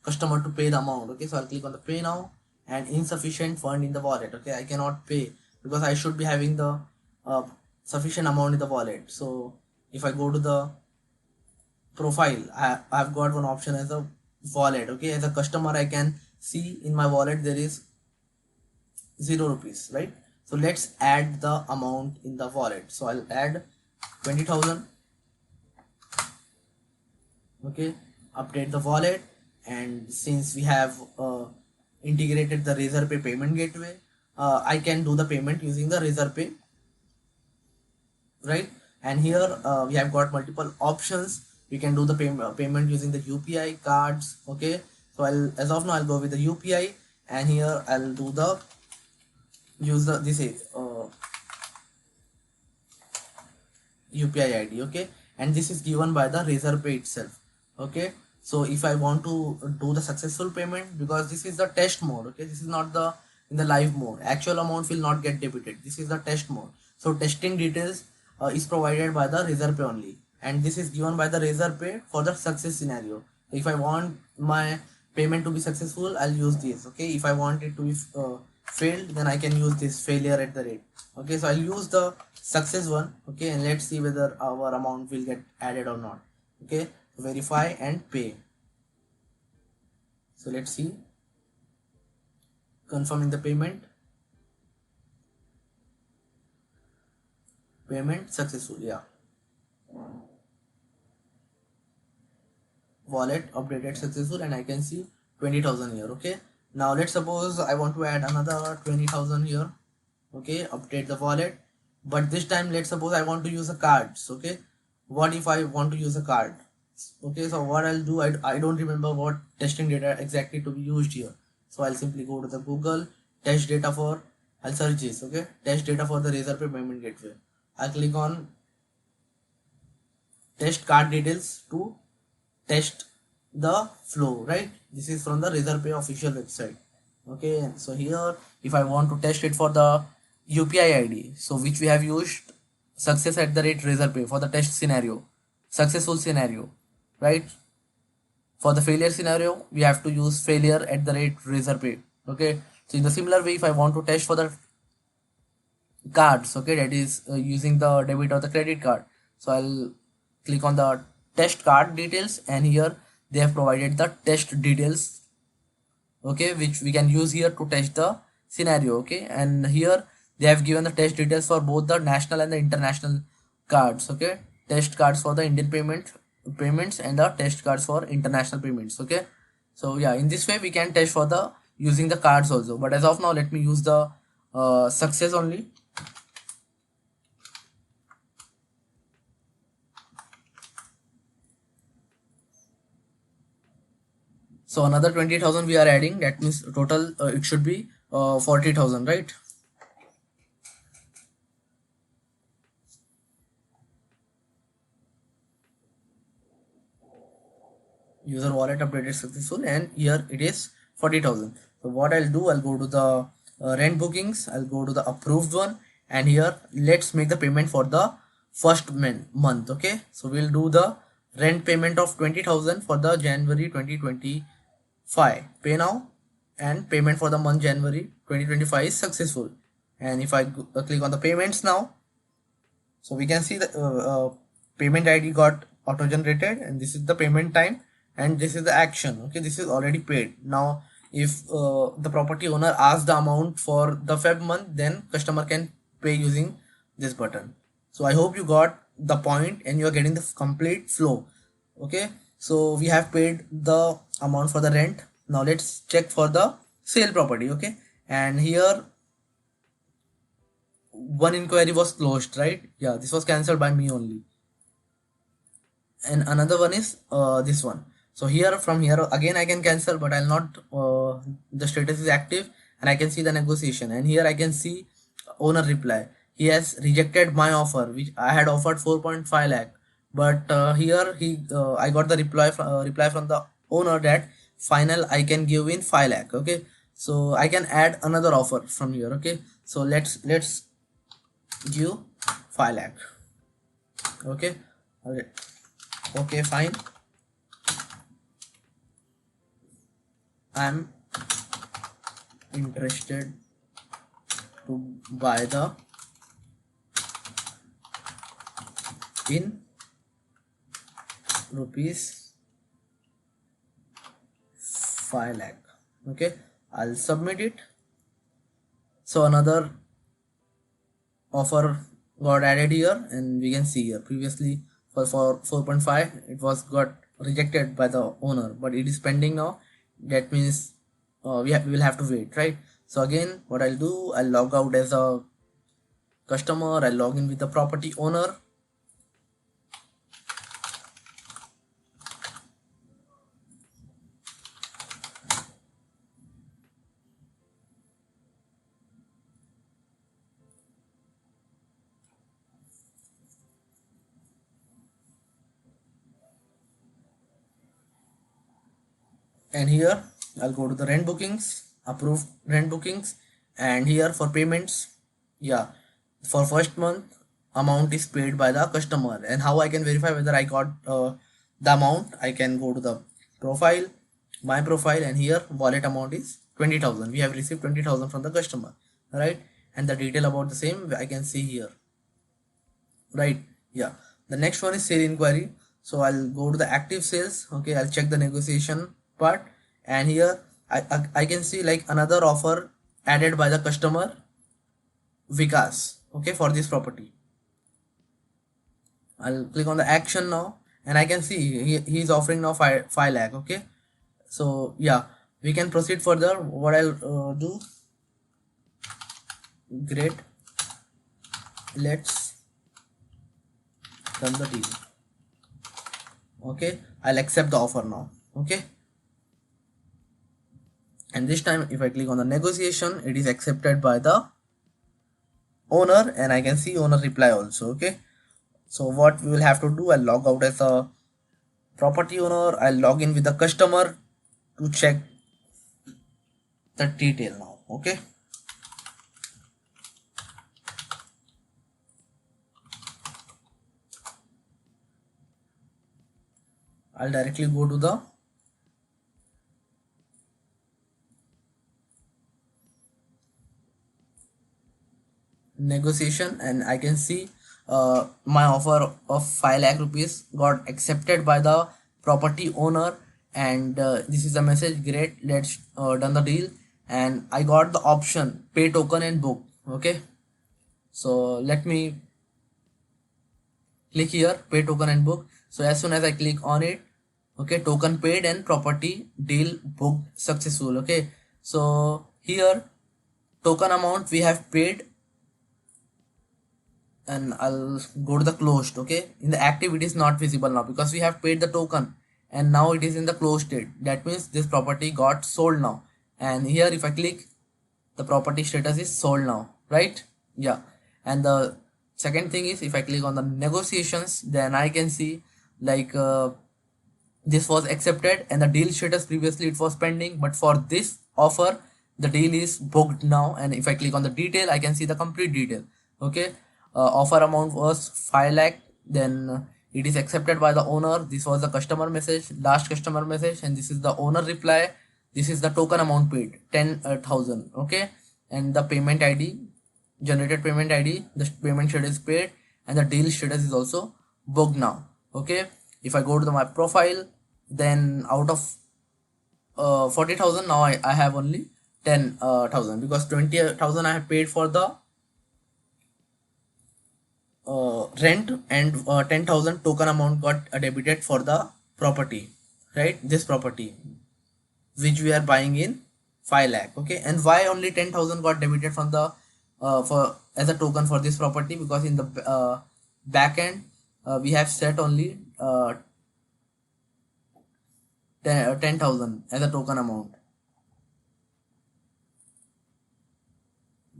customer to pay the amount. Okay, so I'll click on the pay now, and insufficient fund in the wallet. Okay, I cannot pay because I should be having the uh, sufficient amount in the wallet. So if I go to the profile, I've got one option as a wallet. Okay, as a customer I can see in my wallet there is 0 rupees, right? So let's add the amount in the wallet. So I'll add 20,000. Okay, update the wallet, and since we have integrated the Razorpay payment gateway, I can do the payment using the Razorpay, right? And here we have got multiple options. We can do the payment using the UPI cards. Okay, so as of now I'll go with the UPI, and here I'll do the use the UPI ID. Okay, and this is given by the Razorpay itself. Okay, so if I want to do the successful payment, because this is the test mode. Okay, this is not the in the live mode, actual amount will not get debited. This is the test mode, so testing details is provided by the Razorpay only, and this is given by the Razorpay for the success scenario. If I want my payment to be successful, I'll use this. Okay, if I want it to be failed, then I can use this failure at the rate. Okay, so I'll use the success one. Okay, and let's see whether our amount will get added or not. Okay, verify and pay. So let's see, confirming the payment successful. Yeah, wallet updated successful, and I can see 20,000 here. Okay, now let's suppose I want to add another 20,000 here. Okay, update the wallet, but this time let's suppose I want to use a cards. Okay, what if I want to use a card? Okay, so what I'll do, I don't remember what testing data exactly to be used here, so I'll simply go to the Google test data for, I'll search this. Okay, test data for the Razorpay payment gateway. I'll click on test card details to test the flow, right? This is from the Razorpay official website. Okay, so here if I want to test it for the UPI ID, so which we have used success at the rate Razorpay for the test scenario, successful scenario, right? For the failure scenario we have to use failure at the rate Razorpay. Okay, so in the similar way, if I want to test for the cards, okay, that is using the debit or the credit card, so I'll click on the test card details, and here they have provided the test details, okay, which we can use here to test the scenario. Okay, and here they have given the test details for both the national and the international cards. Okay, test cards for the Indian payments and the test cards for international payments. Okay, so yeah, in this way we can test for the using the cards also, but as of now let me use the success only. So another 20,000 we are adding, that means total it should be 40,000, right? User wallet updated successful, and here it is 40,000. So what I'll do, I'll go to the rent bookings, I'll go to the approved one, and here let's make the payment for the first month. Okay, so we'll do the rent payment of 20,000 for the January 2025. Pay now, and payment for the month January 2025 is successful. And if I click on the payments now, so we can see the payment ID got auto generated, and this is the payment time, and this is the action. Okay, this is already paid. Now if the property owner asks the amount for the Feb month, then customer can pay using this button. So I hope you got the point and you are getting the complete flow. Okay, so we have paid the amount for the rent. Now let's check for the sale property. Okay, and here one inquiry was closed, right? Yeah, this was cancelled by me only, and another one is this one. So here, from here again I can cancel, but I'll not the status is active, and I can see the negotiation, and here I can see owner reply. He has rejected my offer, which I had offered 4.5 lakh, but here I got the reply from the owner that final I can give in 5 lakh. Okay, so I can add another offer from here. Okay, so let's give 5 lakh. Okay, okay, okay, fine. I'm interested to buy the in rupees 5 lakh. Okay, I'll submit it. So another offer got added here, and we can see here previously for 4.5 it was got rejected by the owner, but it is pending now. That means we will have to wait, right? So again, what I'll do, I'll log out as a customer, I'll log in with the property owner. And here I'll go to the rent bookings, approve rent bookings, and here for payments, yeah, for first month amount is paid by the customer. And how I can verify whether I got the amount, I can go to the profile, my profile, and here wallet amount is 20,000. We have received 20,000 from the customer, right? And the detail about the same I can see here, right? Yeah, the next one is sale inquiry. So I'll go to the active sales. Okay, I'll check the negotiation part, and here I can see like another offer added by the customer Vikas. Okay, for this property I'll click on the action now, and I can see he's offering now 5 lakh. Okay, so yeah, we can proceed further. What I'll do, great, let's done the deal. Okay, I'll accept the offer now. Okay, and this time if I click on the negotiation, it is accepted by the owner, and I can see owner reply also. Okay, so what we will have to do, I'll log out as a property owner, I'll log in with the customer to check the detail now. Okay, I'll directly go to the negotiation, and I can see my offer of 5 lakh rupees got accepted by the property owner, and this is a message, great, let's done the deal, and I got the option pay token and book. Okay, so let me click here, pay token and book. So as soon as I click on it, okay, token paid and property deal booked successful. Okay, so here token amount we have paid, and I'll go to the closed. Okay, in the active it is not visible now because we have paid the token, and now it is in the closed state. That means this property got sold now, and here if I click, the property status is sold now, right? Yeah, and the second thing is if I click on the negotiations, then I can see like this was accepted, and the deal status previously it was pending, but for this offer the deal is booked now. And if I click on the detail, I can see the complete detail. Okay, offer amount was 5 lakh, then it is accepted by the owner. This was the customer message, last customer message, and this is the owner reply. This is the token amount paid, 10,000. Okay, and the payment ID, generated payment ID, the payment status is paid, and the deal status is also booked now. Okay, if I go to my profile, then out of 40,000, now I have only 10,000 because 20,000 I have paid for the rent, and 10,000 token amount got debited for the property, right? This property. which we are buying in 5 lakh. Okay, and why only 10,000 got debited from the for as a token for this property? Because in the backend we have set only 10,000 as a token amount.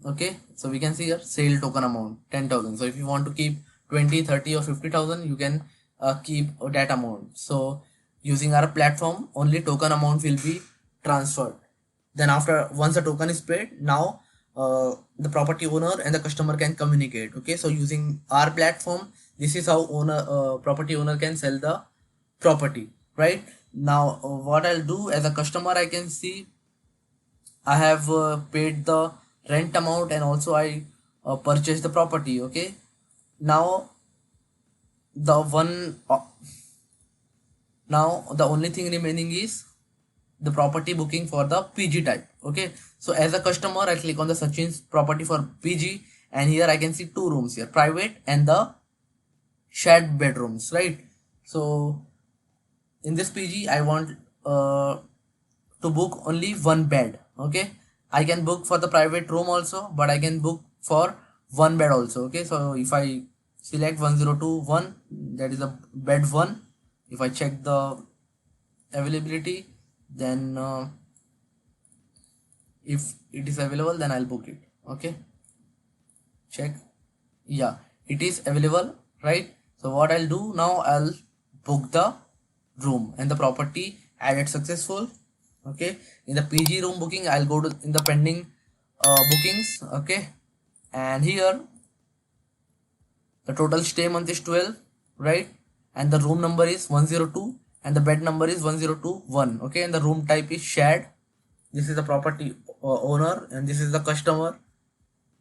Okay, so we can see here sale token amount 10,000. So if you want to keep 20, 30 or 50,000, you can keep that amount. So using our platform, only token amount will be transferred. Then after once the token is paid, now the property owner and the customer can communicate. Okay, so using our platform, this is how property owner can sell the property. Right now, what I'll do as a customer, I can see I have paid the rent amount and also I purchased the property. Okay, now the one now the only thing remaining is the property booking for the PG type. Okay, so as a customer, I click on the Sachin's property for PG, and here I can see two rooms here, private and the shared bedrooms. Right, so in this PG I want to book only one bed. Okay, I can book for the private room also, but I can book for one bed also. Okay, so if I select 1021, that is a bed 1. If I check the availability, then if it is available, then I'll book it. Okay, check. Yeah, it is available. Right, so what I'll do now, I'll book the room and the property added successful. Okay, in the PG room booking, I'll go to in the pending bookings. Okay, and here the total stay month is 12. Right, and the room number is 102 and the bed number is 1021. Okay, and the room type is shared. This is the property owner and this is the customer.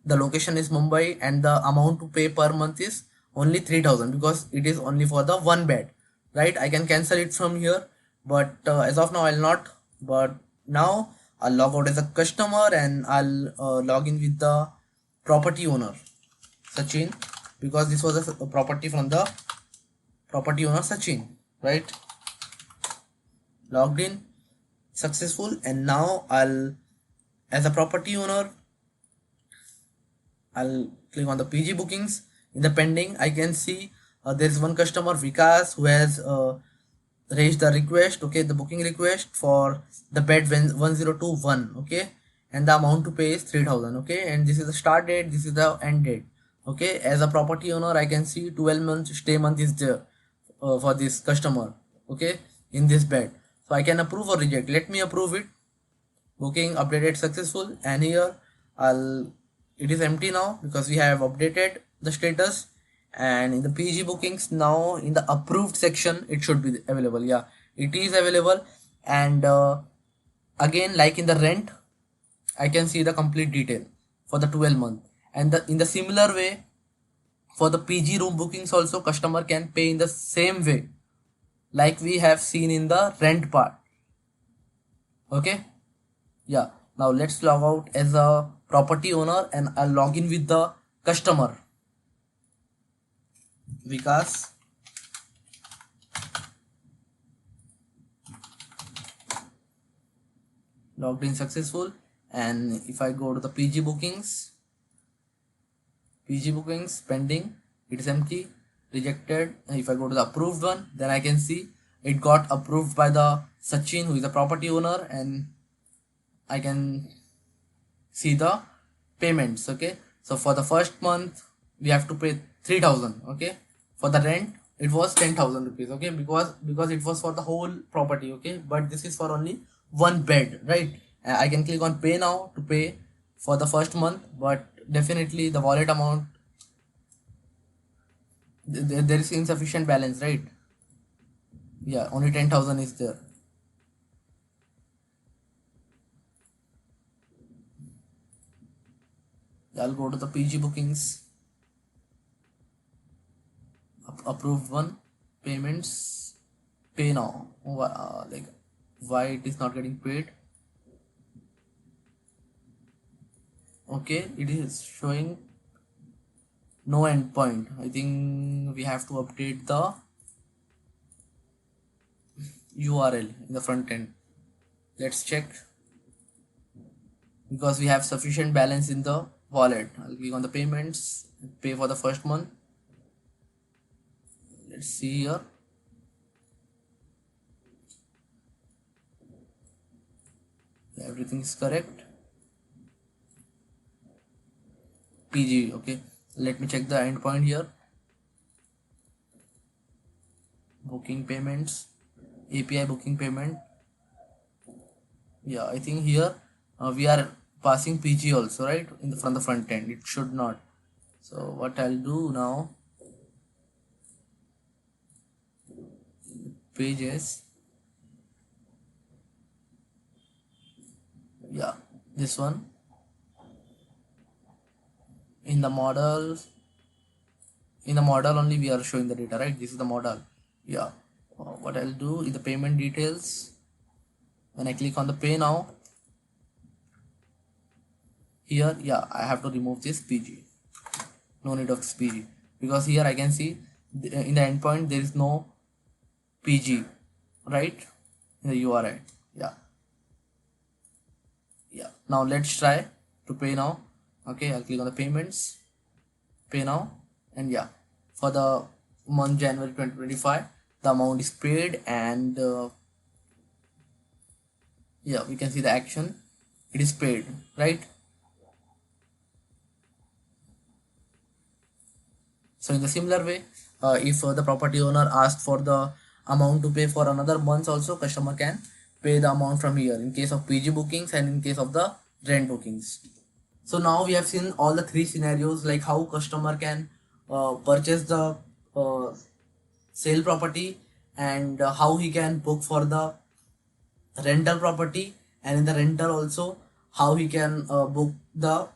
The location is Mumbai and the amount to pay per month is only 3,000 because it is only for the one bed. Right, I can cancel it from here, but as of now I'll not. But now I'll log out as a customer and I'll log in with the property owner Sachin, because this was a property from the property owner Sachin. Right, logged in, successful, and now I'll as a property owner I'll click on the PG bookings. In the pending, I can see there's one customer Vikas who has raised the request. Okay, the booking request for the bed 1021. Okay, and the amount to pay is 3,000. Okay, and this is the start date, this is the end date. Okay, as a property owner, I can see 12 months stay month is there for this customer. Okay, in this bed, so I can approve or reject. Let me approve it. Booking updated successful, and here it is empty now because we have updated the status. And in the PG bookings, now in the approved section it should be available. Yeah, it is available. And again, like in the rent, I can see the complete detail for the 12 month. And in the similar way, for the PG room bookings also, customer can pay in the same way like we have seen in the rent part. Okay, yeah, now let's log out as a property owner and I'll log in with the customer Vikas. Logged in successful. And if I go to the PG bookings pending, it is empty, rejected. And if I go to the approved one, then I can see it got approved by the Sachin, who is the property owner, and I can see the payments. Okay, so for the first month we have to pay 3,000. Okay, for the rent it was 10,000 rupees. Okay, because it was for the whole property. Okay, but this is for only one bed. Right, I can click on pay now to pay for the first month, but definitely the wallet amount, there is insufficient balance. Right, yeah, only 10,000 is there. I'll go to the PG bookings, approved one, payments, pay now. Like, why it is not getting paid? Okay, it is showing no endpoint. I think we have to update the URL in the front end. Let's check, because we have sufficient balance in the wallet. I'll click on the payments, pay for the first month. Let's see here. Everything is correct. PG, okay. Let me check the endpoint here. Booking payments, API booking payment. Yeah, I think here we are passing PG also, right? From the front end. It should not. So what I'll do now, pages, yeah, this one. In the model only we are showing the data, right? This is the model. Yeah. What I'll do in the payment details, when I click on the pay now, here, yeah, I have to remove this PG. No need of this PG, because here I can see in the endpoint there is no PG, right? In the URI. Yeah. Now let's try to pay now. Okay, I'll click on the payments, pay now, and yeah, for the month January 2025, the amount is paid, and yeah, we can see the action. It is paid, right? So in the similar way, if the property owner asks for the amount to pay for another month also, customer can pay the amount from here in case of PG bookings and in case of the rent bookings. So now we have seen all the three scenarios, like how customer can purchase the sale property, and how he can book for the rental property, and in the rental also how he can book the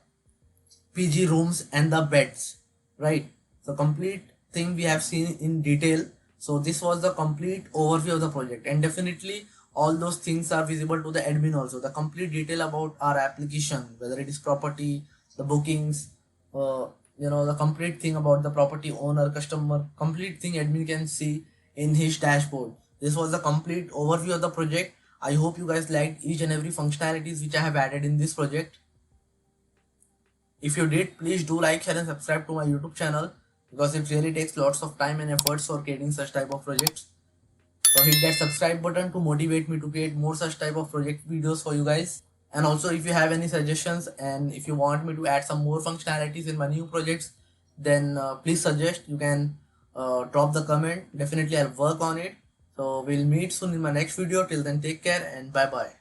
PG rooms and the beds, right? So complete thing we have seen in detail. So this was the complete overview of the project, and definitely all those things are visible to the admin also. The complete detail about our application, whether it is property, the bookings, the complete thing about the property owner, customer, complete thing admin can see in his dashboard. This was the complete overview of the project. I hope you guys liked each and every functionalities which I have added in this project. If you did, please do like, share and subscribe to my YouTube channel, because it really takes lots of time and efforts for creating such type of projects. So hit that subscribe button to motivate me to create more such type of project videos for you guys. And also, if you have any suggestions and if you want me to add some more functionalities in my new projects, then please suggest. You can drop the comment. Definitely I'll work on it. So we'll meet soon in my next video. Till then, take care and bye bye.